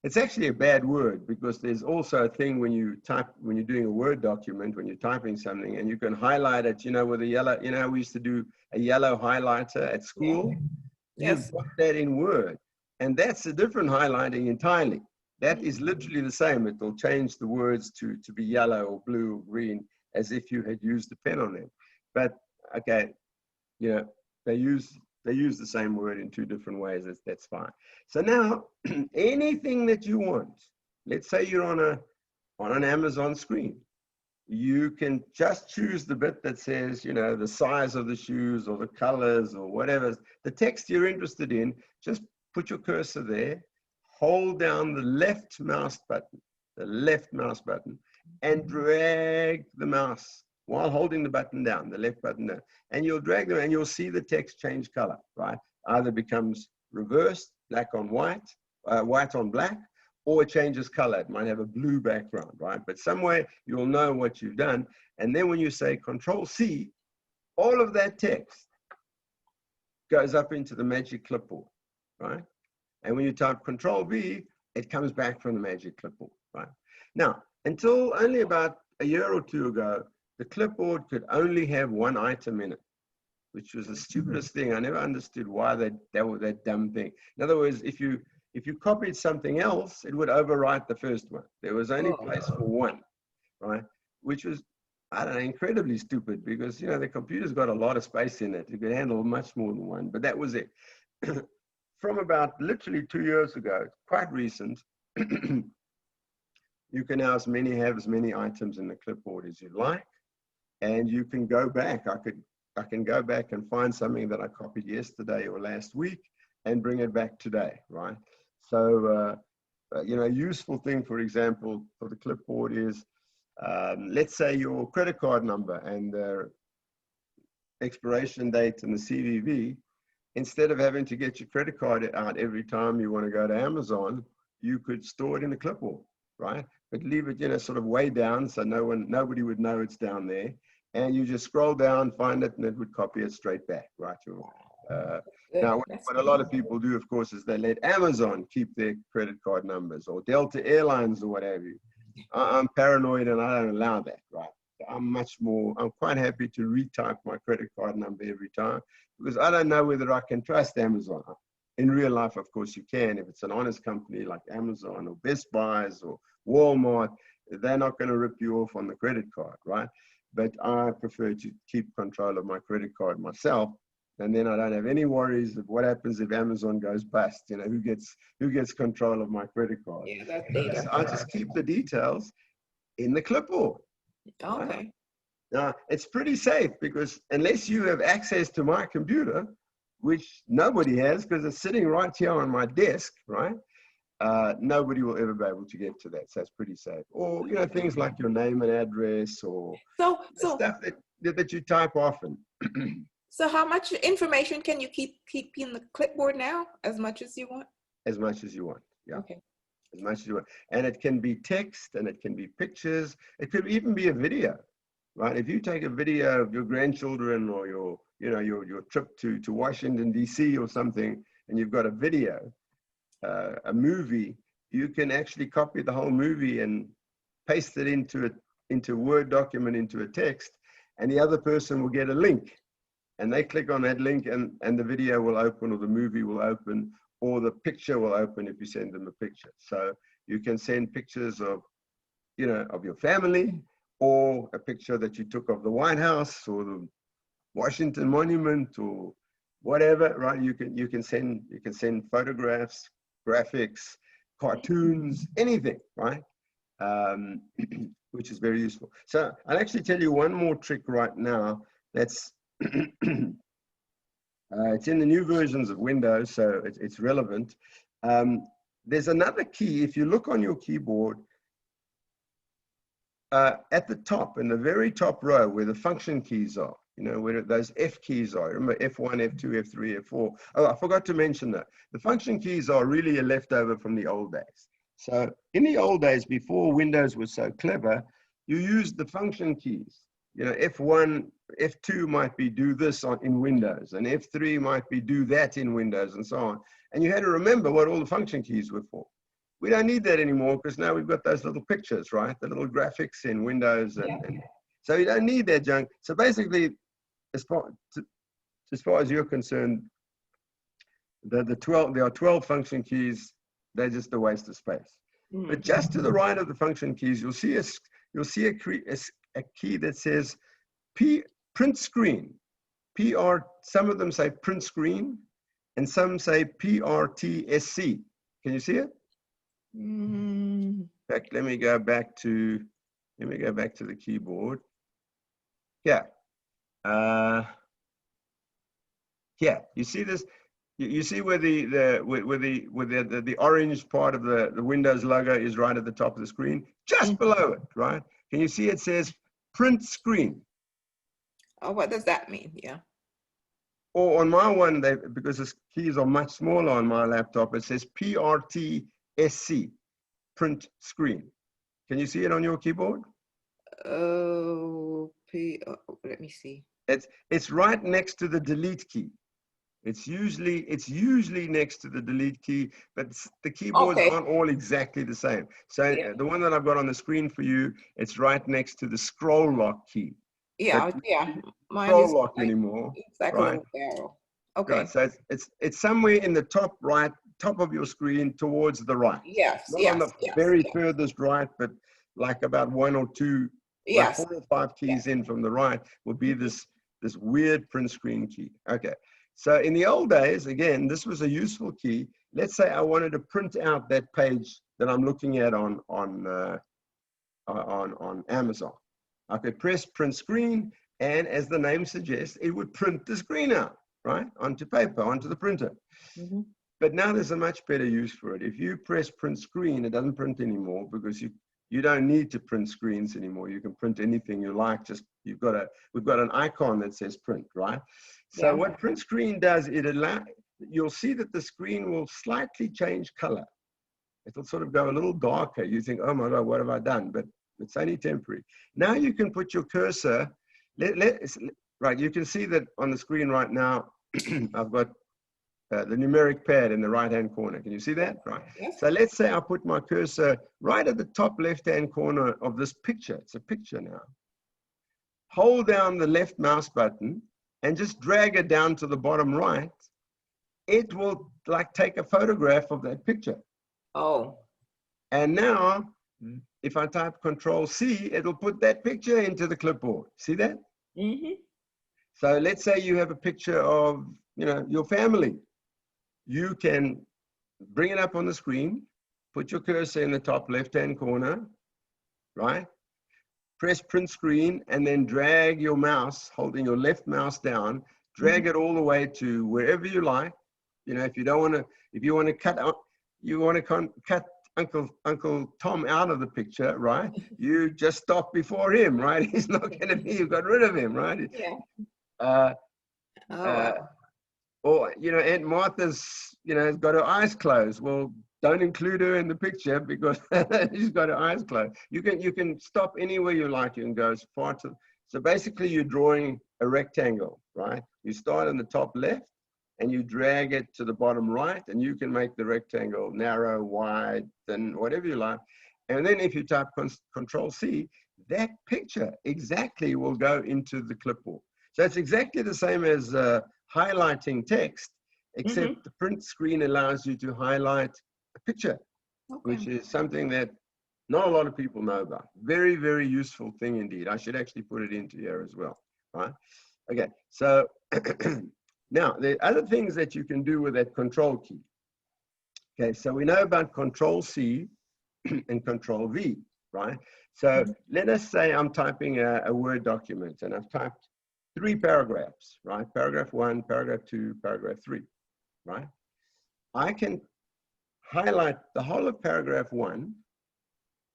It's actually a bad word because there's also a thing when you type, when you're doing a Word document, when you're typing something and you can highlight it, you know, with a yellow, you know, we used to do a yellow highlighter at school. Yeah. You've Yes. got that in Word. And that's a different highlighting entirely. That is literally the same. It will change the words to be yellow or blue or green as if you had used a pen on them. But okay, you know, they use the same word in two different ways. That's fine. So now anything that you want, let's say you're on an Amazon screen, you can just choose the bit that says, you know, the size of the shoes or the colors or whatever, the text you're interested in. Just put your cursor there, hold down the left mouse button, and drag the mouse while holding the button down, the left button down, and you'll drag them and you'll see the text change color, right? Either becomes reversed, black on white, white on black, or it changes color. It might have a blue background, right? But somewhere you'll know what you've done. And then when you say Control C, all of that text goes up into the Magic Clipboard, right? And when you type Control V, it comes back from the Magic Clipboard, right? Now, until only about a year or two ago, the clipboard could only have one item in it, which was the stupidest thing. I never understood why that was that dumb thing. In other words, if you copied something else, it would overwrite the first one. There was only place for one, right? Which was, I don't know, incredibly stupid because, you know, the computer's got a lot of space in it. It could handle much more than one, but that was it. From about literally 2 years ago, quite recent, you can now have as many items in the clipboard as you like, and you can go back. I can go back and find something that I copied yesterday or last week and bring it back today, right? So, you know, a useful thing, for example, for the clipboard is, let's say your credit card number and the expiration date and the CVV. Instead of having to get your credit card out every time you want to go to Amazon, you could store it in the clipboard, right? But leave it, you know, sort of way down so nobody would know it's down there. And you just scroll down, find it, and it would copy it straight back, right? Now, what a lot of people do, of course, is they let Amazon keep their credit card numbers or Delta Airlines or whatever. I'm paranoid and I don't allow that, right? I'm quite happy to retype my credit card number every time because I don't know whether I can trust Amazon. In real life, of course, you can. If it's an honest company like Amazon or Best Buys or Walmart, they're not going to rip you off on the credit card, right? But I prefer to keep control of my credit card myself. And then I don't have any worries of what happens if Amazon goes bust. You know, who gets control of my credit card? Yeah, that data. So I just keep the details in the clipboard. Okay. Right? Now, it's pretty safe because unless you have access to my computer, which nobody has because it's sitting right here on my desk, right? Nobody will ever be able to get to that. So it's pretty safe. Or, you know, things like your name and address or stuff that you type often. So how much information can you keep in the clipboard now? As much as you want? As much as you want, yeah. Okay. As much as you want. And it can be text and it can be pictures. It could even be a video, right? If you take a video of your grandchildren or your trip to Washington, D.C. or something, and you've got a video, a movie, you can actually copy the whole movie and paste it into a Word document, into a text, and the other person will get a link. And they click on that link and the video will open or the movie will open or the picture will open if you send them a picture. So you can send pictures of, you know, of your family or a picture that you took of the White House or the Washington Monument or whatever, right? You can send photographs, graphics, cartoons, anything, right? Which is very useful. So I'll actually tell you one more trick right now that's it's in the new versions of Windows, so it's relevant. There's another key. If you look on your keyboard, at the top, in the very top row where the function keys are, you know, where those F keys are. Remember F1, F2, F3, F4. Oh, I forgot to mention that. The function keys are really a leftover from the old days. So in the old days, before Windows was so clever, you used the function keys. You know, F1, F2 might be do this in Windows, and F3 might be do that in Windows, and so on. And you had to remember what all the function keys were for. We don't need that anymore because now we've got those little pictures, right? The little graphics in Windows. And so you don't need that junk. So basically, as far as you're concerned, there are 12 function keys. They're just a waste of space. Mm-hmm. But just to the right of the function keys, you'll see a key that says print screen. Some of them say print screen, and some say PRTSC. Can you see it? In fact, let me go back to the keyboard. Yeah. Yeah. You see this? You see where the orange part of the Windows logo is right at the top of the screen, just below it, right? Can you see it says print screen? Oh, what does that mean? Yeah. Or on my one, because the keys are much smaller on my laptop, it says PRTSC, print screen. Can you see it on your keyboard? Oh, let me see. It's right next to the delete key. It's usually next to the delete key, but the keyboards aren't all exactly the same. So the one that I've got on the screen for you, it's right next to the scroll lock key. Yeah, yeah. Mine scroll lock anymore. It's like a little arrow. Okay. Right, so it's somewhere in the top right, top of your screen towards the right. Yes. Not on the very furthest right, but like about one or two, like 4 or 5 keys in from the right will be this weird print screen key. Okay. So in the old days, again, this was a useful key. Let's say I wanted to print out that page that I'm looking at on Amazon. I could press print screen, and as the name suggests, it would print the screen out, right, onto paper, onto the printer. Mm-hmm. But now there's a much better use for it. If you press print screen, it doesn't print anymore because you don't need to print screens anymore. You can print anything you like. Just we've got an icon that says print, right? So what print screen does, you'll see that the screen will slightly change color. It'll sort of go a little darker. You think, oh my God, what have I done? But it's only temporary. Now you can put your cursor, right, you can see that on the screen right now, I've got the numeric pad in the right-hand corner. Can you see that? Right. Yes. So let's say I put my cursor right at the top left-hand corner of this picture. It's a picture now. Hold down the left mouse button and just drag it down to the bottom right. It will like take a photograph of that picture. Oh. And now, if I type Control-C, it'll put that picture into the clipboard. See that? Mm-hmm. So let's say you have a picture of, your family. You can bring it up on the screen, put your cursor in the top left-hand corner, right? Press print screen, and then drag your mouse, holding your left mouse down, drag it all the way to wherever you like. If you want to cut Uncle Tom out of the picture, right? You just stop before him, right? He's not going to be, you got rid of him, right? Yeah. Or, Aunt Martha's, has got her eyes closed. Well, don't include her in the picture because she's got her eyes closed. You can stop anywhere you like. You can go as far to, so basically you're drawing a rectangle, right? You start in the top left and you drag it to the bottom right, and you can make the rectangle narrow, wide, thin, whatever you like. And then if you type Control-C, that picture exactly will go into the clipboard. So it's exactly the same as highlighting text, except the print screen allows you to highlight a picture, which is something that not a lot of people know about. Very, very useful thing indeed. I should actually put it into here as well, right? Okay, so now there are other things that you can do with that Control key. Okay, so we know about Control-C and Control-V, right? So let us say I'm typing a Word document, and I've typed 3 paragraphs, right? Paragraph 1, paragraph 2, paragraph 3, right? I can highlight the whole of paragraph 1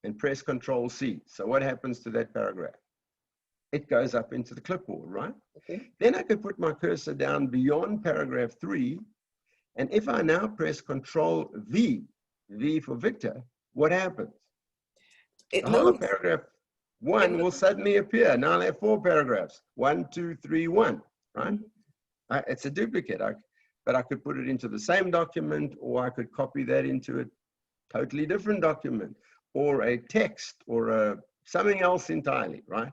and press Control C. So what happens to that paragraph? It goes up into the clipboard, right? Okay. Then I could put my cursor down beyond paragraph 3. And if I now press Control V, V for Victor, what happens? It The whole moves. paragraph It 1 will moves. suddenly appear. Now I'll have 4 paragraphs. 1, 2, 3, 1, right? Mhm. It's a duplicate, but I could put it into the same document, or I could copy that into a totally different document, or a text, or something else entirely, right?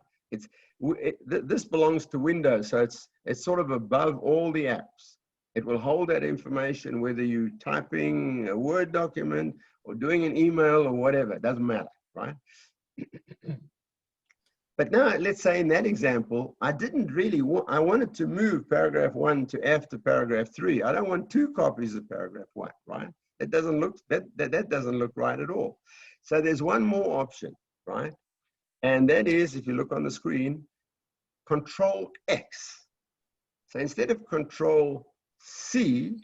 This belongs to Windows, so it's sort of above all the apps. It will hold that information whether you're typing a Word document or doing an email or whatever. It doesn't matter, right? But now, let's say in that example, I didn't really want, I wanted to move paragraph 1 to after paragraph 3. I don't want 2 copies of paragraph 1, right? That doesn't look, that doesn't look right at all. So there's one more option, right? And that is, if you look on the screen, Control X. So instead of Control C,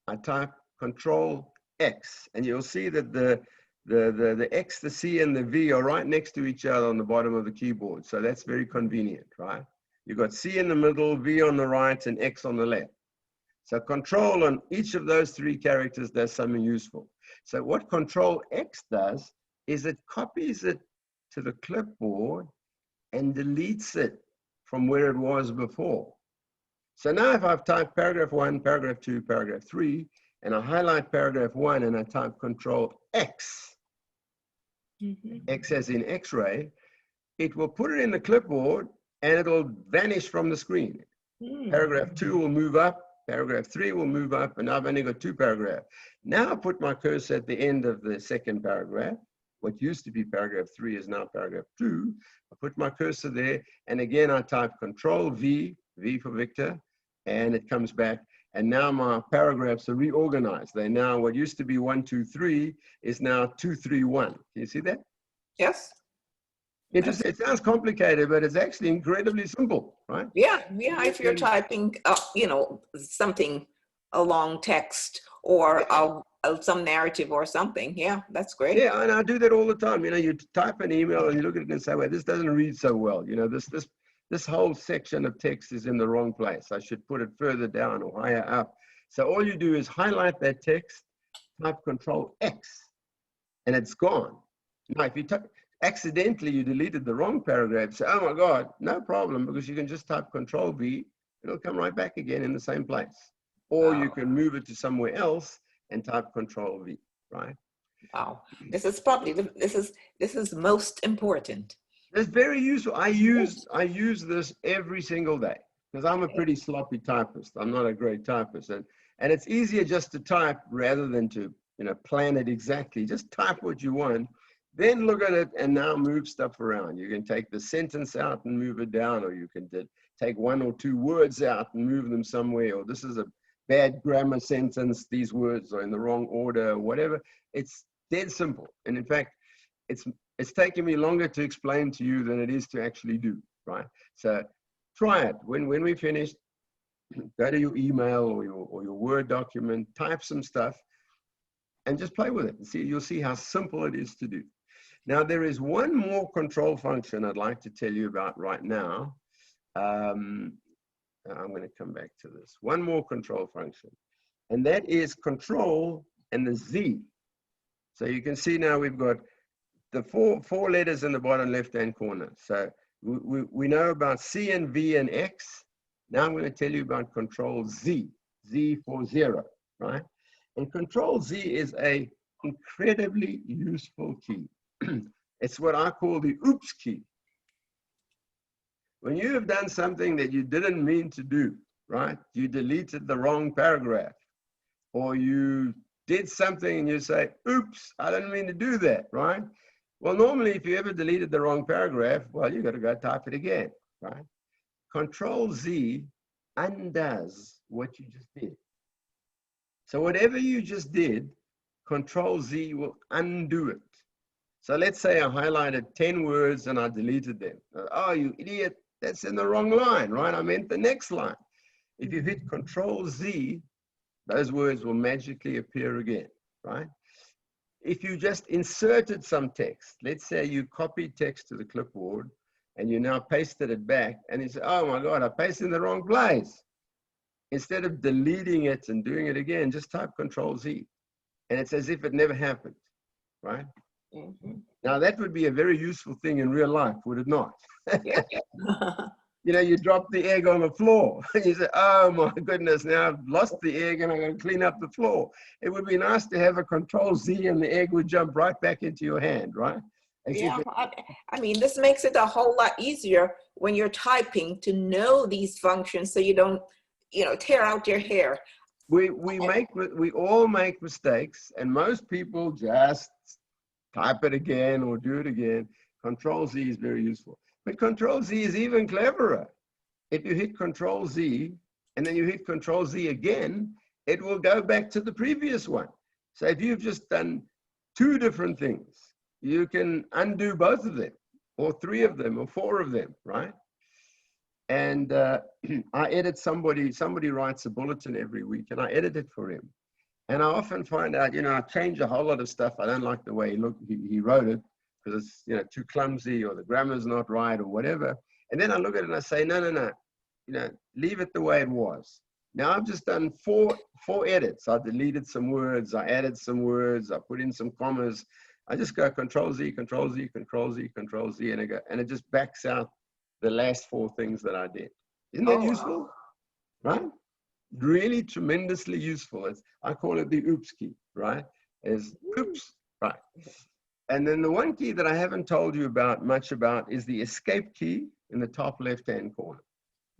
I type Control X, and you'll see that the X, the C, and the V are right next to each other on the bottom of the keyboard. So that's very convenient, right? You've got C in the middle, V on the right, and X on the left. So Control on each of those 3 characters does something useful. So what Control X does is it copies it to the clipboard and deletes it from where it was before. So now if I've typed paragraph 1, paragraph 2, paragraph 3, and I highlight paragraph 1 and I type Control X, X as in X-ray, it will put it in the clipboard and it'll vanish from the screen. Paragraph 2 will move up, paragraph 3 will move up, and I've only got 2 paragraphs. Now I put my cursor at the end of the second paragraph. What used to be paragraph 3 is now paragraph 2. I put my cursor there, and again I type Control V, V for Victor, and it comes back. And now my paragraphs are reorganized. They now, what used to be 1, 2, 3 is now 2, 3, 1. Can you see that? Yes. Interesting. It sounds complicated, but it's actually incredibly simple, right? Yeah, yeah. If you're typing, something, a long text or some narrative or something, yeah, that's great. Yeah, and I do that all the time. You know, you type an email and you look at it and say, well, this doesn't read so well. You know, this whole section of text is in the wrong place. I should put it further down or higher up. So all you do is highlight that text, type Control X, and it's gone. Now, if you accidentally you deleted the wrong paragraph, say, oh my God, no problem, because you can just type Control V, it'll come right back again in the same place. Or you can move it to somewhere else and type Control V, right? Wow, this is probably this is most important. It's very useful. I use this every single day because I'm a pretty sloppy typist. I'm not a great typist, and it's easier just to type rather than to plan it exactly. Just type what you want, then look at it and now move stuff around. You can take the sentence out and move it down, or you can take 1 or 2 words out and move them somewhere. Or this is a bad grammar sentence. These words are in the wrong order, or whatever. It's dead simple, and in fact, it's taken me longer to explain to you than it is to actually do, right? So try it. When we finish, go to your email or your Word document, type some stuff, and just play with it. And you'll see how simple it is to do. Now, there is one more control function I'd like to tell you about right now. I'm going to come back to this. One more control function, and that is Control and the Z. So you can see now we've got the four letters in the bottom left-hand corner. So we know about C and V and X. Now I'm going to tell you about Control Z, Z for 0, right? And Control Z is a incredibly useful key. It's what I call the oops key. When you have done something that you didn't mean to do, right? You deleted the wrong paragraph, or you did something and you say, oops, I didn't mean to do that, right? Well, normally, if you ever deleted the wrong paragraph, well, you got to go type it again, right? Control Z undoes what you just did. So whatever you just did, Control Z will undo it. So let's say I highlighted 10 words and I deleted them. Oh, you idiot, that's in the wrong line, right? I meant the next line. If you hit Control Z, those words will magically appear again, right? if you just inserted some text, let's say you copied text to the clipboard and you now pasted it back, and you say, oh my God, I pasted in the wrong place. Instead of deleting it and doing it again, just type Control-Z. And it's as if it never happened, right? Mm-hmm. Now, that would be a very useful thing in real life, would it not? Yeah. You know, you drop the egg on the floor. And you say, oh my goodness, now I've lost the egg and I'm going to clean up the floor. It would be nice to have a Control-Z and the egg would jump right back into your hand, right? Yeah, I mean, this makes it a whole lot easier when you're typing to know these functions so you don't, you know, tear out your hair. We all make mistakes, and most people just type it again or do it again. Control-Z is very useful. But Control-Z is even cleverer. If you hit Control-Z and then you hit Control-Z again, it will go back to the previous one. So if you've just done 2 different things, you can undo both of them, or 3 of them, or 4 of them, right? And I edit somebody writes a bulletin every week, and I edit it for him. And I often find out, you know, I change a whole lot of stuff. I don't like the way he wrote it because it's, you know, too clumsy, or the grammar's not right, or whatever. And then I look at it and I say, no, you know, leave it the way it was. Now I've just done four edits. I deleted some words, I added some words, I put in some commas. I just go Control-Z, Control-Z, Control-Z, Control-Z, and it just backs out the last 4 things that I did. Isn't that useful? Right? Really tremendously useful. I call it the oops key, right? Is oops, right? And then the one key that I haven't told you much about is the escape key in the top left-hand corner.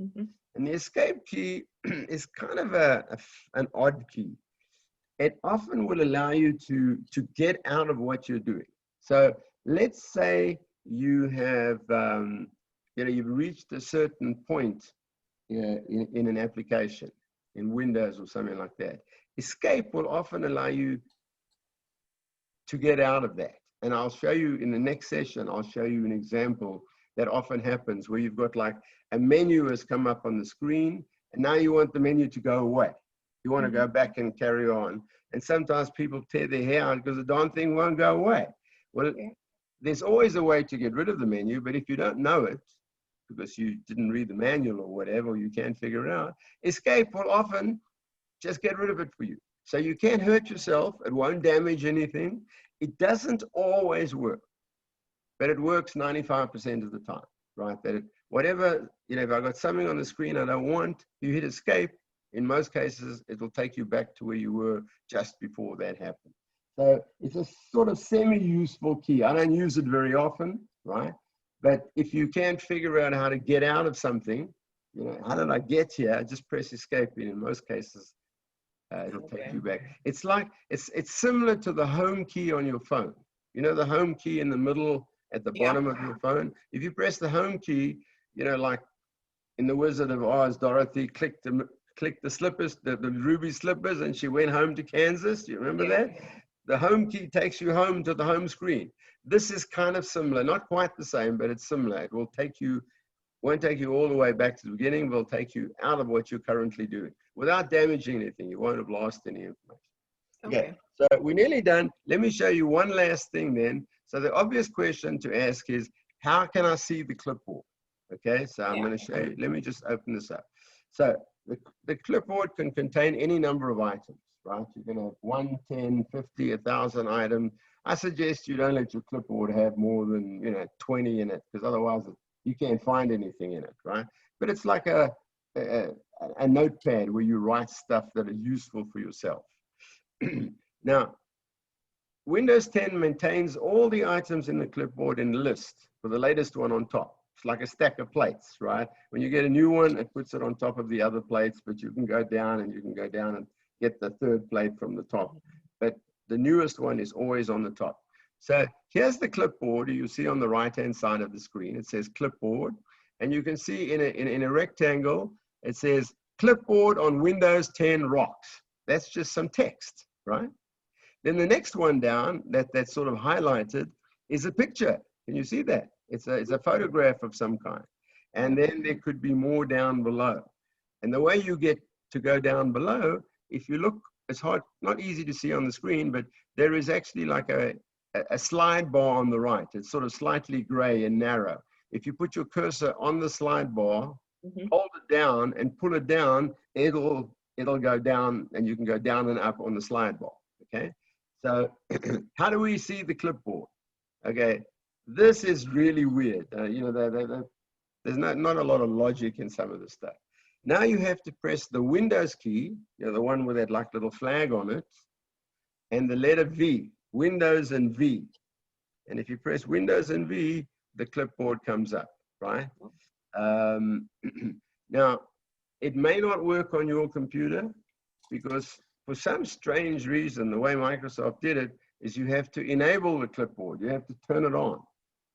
Mm-hmm. And the escape key is kind of an odd key. It often will allow you to get out of what you're doing. So let's say you have, you know, you've reached a certain point in an application, in Windows or something like that. Escape will often allow you to get out of that. And I'll show you in the next session, I'll show you an example that often happens where you've got like a menu has come up on the screen, and now you want the menu to go away. You want to go back and carry on. And sometimes people tear their hair out because the darn thing won't go away. Well, there's always a way to get rid of the menu, but if you don't know it, because you didn't read the manual or whatever, you can't figure it out, escape will often just get rid of it for you. So you can't hurt yourself. It won't damage anything. It doesn't always work, but it works 95% of the time, right? That whatever, you know, if I've got something on the screen I don't want, you hit escape. In most cases, it will take you back to where you were just before that happened. So it's a sort of semi-useful key. I don't use it very often, right? But if you can't figure out how to get out of something, you know, how did I get here? Just press escape. In most cases, it'll take you back. It's like, it's similar to the home key on your phone. You know, the home key in the middle at the bottom of your phone. If you press the home key, you know, like in The Wizard of Oz, Dorothy clicked the slippers, the ruby slippers, and she went home to Kansas. Do you remember that? The home key takes you home to the home screen. This is kind of similar, not quite the same, but it's similar. It will take you, won't take you all the way back to the beginning, but will take you out of what you're currently doing without damaging anything. You won't have lost any information. Okay, so we're nearly done. Let me show you one last thing then. So the obvious question to ask is, how can I see the clipboard? Okay, so I'm going to show you. Let me just open this up. So the clipboard can contain any number of items, right? You can have 1, 10, 50, 1,000 items. I suggest you don't let your clipboard have more than, you know, 20 in it, because otherwise you can't find anything in it, right? But it's like a notepad where you write stuff that is useful for yourself. Now, Windows 10 maintains all the items in the clipboard in a list with the latest one on top. It's like a stack of plates, right? When you get a new one, it puts it on top of the other plates, but you can go down and get the 3rd plate from the top. But the newest one is always on the top. So here's the clipboard you see on the right-hand side of the screen. It says clipboard, and you can see in a rectangle, it says clipboard on Windows 10 rocks. That's just some text, right? Then the next one down, that's sort of highlighted, is a picture. Can you see that? It's a photograph of some kind. And then there could be more down below. And the way you get to go down below, if you look it's hard, not easy to see on the screen, but there is actually like a slide bar on the right. It's sort of slightly gray and narrow. If you put your cursor on the slide bar, hold it down and pull it down, it'll go down, and you can go down and up on the slide bar. Okay, so how do we see the clipboard? Okay, this is really weird. You know, there's not a lot of logic in some of this stuff. Now you have to press the Windows key, you know, the one with that like little flag on it, and the letter V, Windows and V. And if you press Windows and V, the clipboard comes up, right? Now, it may not work on your computer because for some strange reason, the way Microsoft did it is you have to enable the clipboard. You have to turn it on,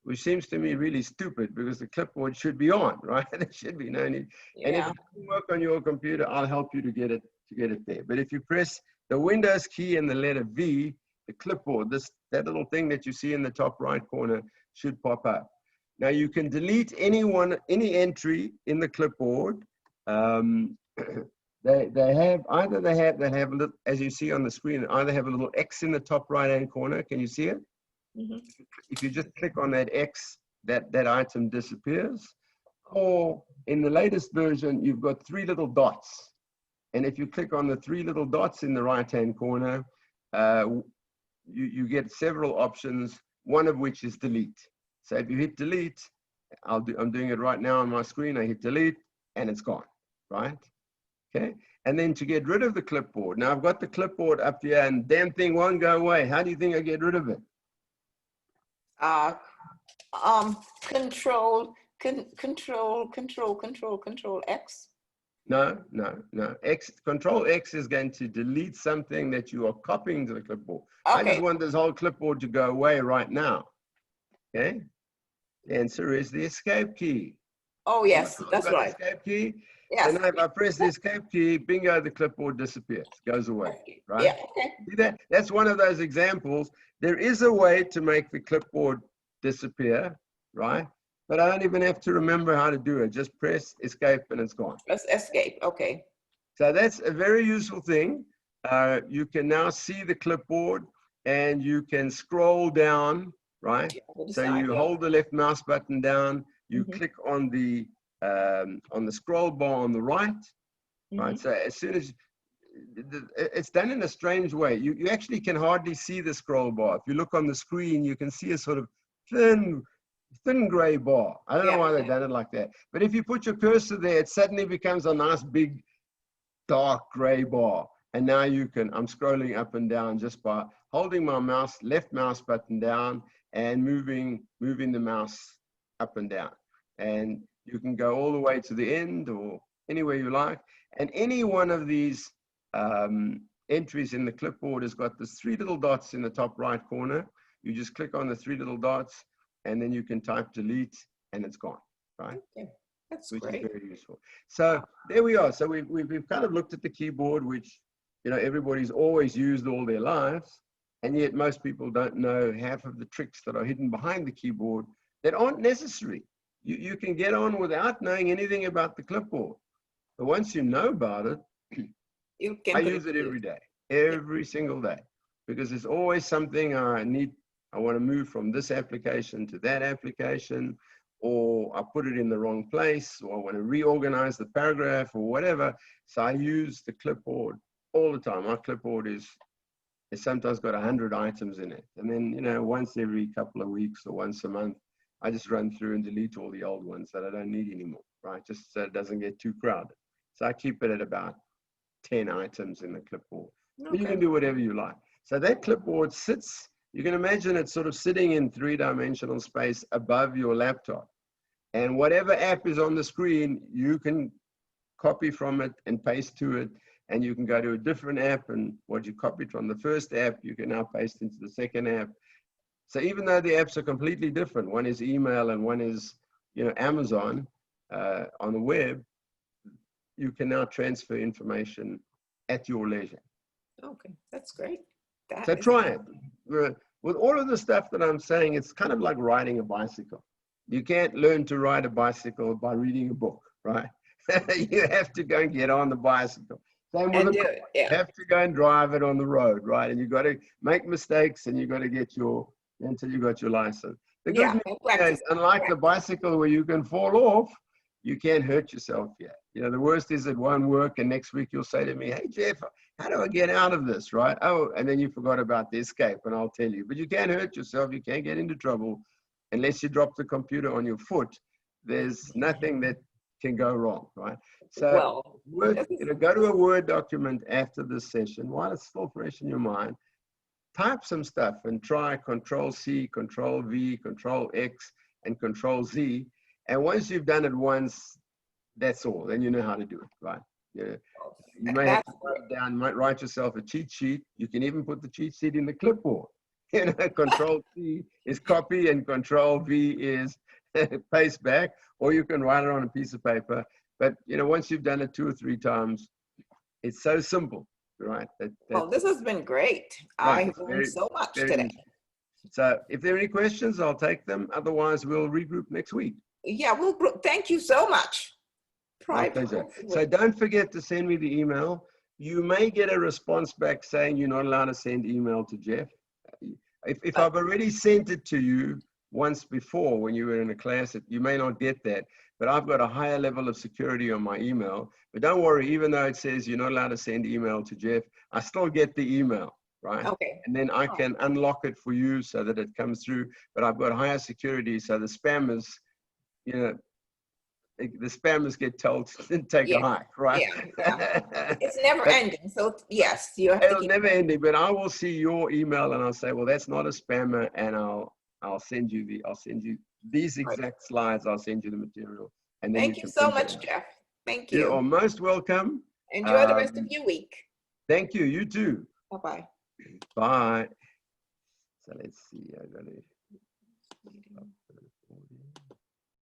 which seems to me really stupid because the clipboard should be on, right? There should be no need. Yeah. And if it doesn't work on your computer, I'll help you to get it there. But if you press the Windows key and the letter V, the clipboard, that little thing that you see in the top right corner should pop up. Now you can delete any entry in the clipboard. They have a little, as you see on the screen, either have a little X in the top right hand corner. Can you see it? If you just click on that X, that item disappears. Or in the latest version, you've got 3 little dots. And if you click on the 3 little dots in the right hand corner, you get several options, one of which is delete. So if you hit delete, I'm doing it right now on my screen, I hit delete and it's gone, right? Okay, and then to get rid of the clipboard, now I've got the clipboard up here and damn thing won't go away. How do you think I get rid of it? Control X. No. Control X is going to delete something that you are copying to the clipboard. Okay. I just want this whole clipboard to go away right now. Okay. The answer is the escape key. Oh yes, that's right. Escape key. Yes. So now if I press the escape key, bingo, the clipboard disappears, goes away, right? Yeah. Okay. See that? That's one of those examples. There is a way to make the clipboard disappear, right? But I don't even have to remember how to do it. Just press escape and it's gone. Press escape, okay. So that's a very useful thing. You can now see the clipboard and you can scroll down, right? So you hold the left mouse button down, you click on the scroll bar on the right, right? So as soon as, it's done in a strange way. You actually can hardly see the scroll bar. If you look on the screen, you can see a sort of thin gray bar. I don't know why they've done it like that. But if you put your cursor there, it suddenly becomes a nice big dark gray bar. And now you can, I'm scrolling up and down just by holding my left mouse button down and moving the mouse up and down. And you can go all the way to the end or anywhere you like. And any one of these entries in the clipboard has got the 3 little dots in the top right corner. You just click on the 3 little dots and then you can type delete and it's gone, right? Okay. That's which great. is very useful. So there we are. So we've kind of looked at the keyboard, which, you know, everybody's always used all their lives. And yet most people don't know half of the tricks that are hidden behind the keyboard that aren't necessary. You can get on without knowing anything about the clipboard. But once you know about it, I use it every day, every single day, because there's always something I want to move from this application to that application, or I put it in the wrong place, or I want to reorganize the paragraph or whatever. So I use the clipboard all the time. My clipboard is sometimes got 100 items in it. And then, you know, once every couple of weeks or once a month, I just run through and delete all the old ones that I don't need anymore, right? Just so it doesn't get too crowded. So I keep it at about 10 items in the clipboard. Okay. But you can do whatever you like. So that clipboard sits, you can imagine it sort of sitting in 3-dimensional space above your laptop. And whatever app is on the screen, you can copy from it and paste to it. And you can go to a different app, and what you copied from the first app, you can now paste into the second app. So even though the apps are completely different, one is email and one is, you know, Amazon on the web, you can now transfer information at your leisure. Okay, that's great. So try it. With all of the stuff that I'm saying, it's kind of like riding a bicycle. You can't learn to ride a bicycle by reading a book, right? You have to go and get on the bicycle. Same with And a do car. it, You yeah. have to go and drive it on the road, right? And you got to make mistakes, and you got to get until you got your license. The good Yeah, news and is, practice. unlike the bicycle where you can fall off, you can't hurt yourself yet. You know, the worst is it won't work, and next week you'll say to me, "Hey Jeff, how do I get out of this?" Right? Oh, and then you forgot about the escape, and I'll tell you. But you can't hurt yourself. You can't get into trouble unless you drop the computer on your foot. There's nothing that can go wrong, right? So, Well, go to a Word document after this session while it's still fresh in your mind. Type some stuff and try Control-C, Control-V, Control-X, and Control-Z. And once you've done it once, that's all. Then you know how to do it, right? Yeah. You may have to write it down. You might write yourself a cheat sheet. You can even put the cheat sheet in the clipboard. You know, Control-C is copy and Control-V is paste back, or you can write it on a piece of paper. But, you know, once you've done it 2 or 3 times, it's so simple, right? well, this has been great. Right, I've learned so much today. easy. So if there are any questions, I'll take them. Otherwise, we'll regroup next week. Yeah, well, thank you so much. My pleasure. So don't forget to send me the email. You may get a response back saying you're not allowed to send email to Jeff. If I've already sent it to you once before when you were in a class, you may not get that. But I've got a higher level of security on my email. But don't worry, even though it says you're not allowed to send email to Jeff, I still get the email, right? Okay. And then I can unlock it for you so that it comes through. But I've got higher security, so the spammers, you know, the spammers get told to take a hike, right? Yeah. It's never ending. So yes, you have to It'll keep never ending, but I will see your email and I'll say, well, that's not a spammer, and I'll send you these exact slides. I'll send you the material, and then Thank you you can so print it much, out. Jeff. Thank You are you. most welcome. Enjoy the rest of your week. Thank you. You too. Bye-bye. Bye. So let's see. I got it.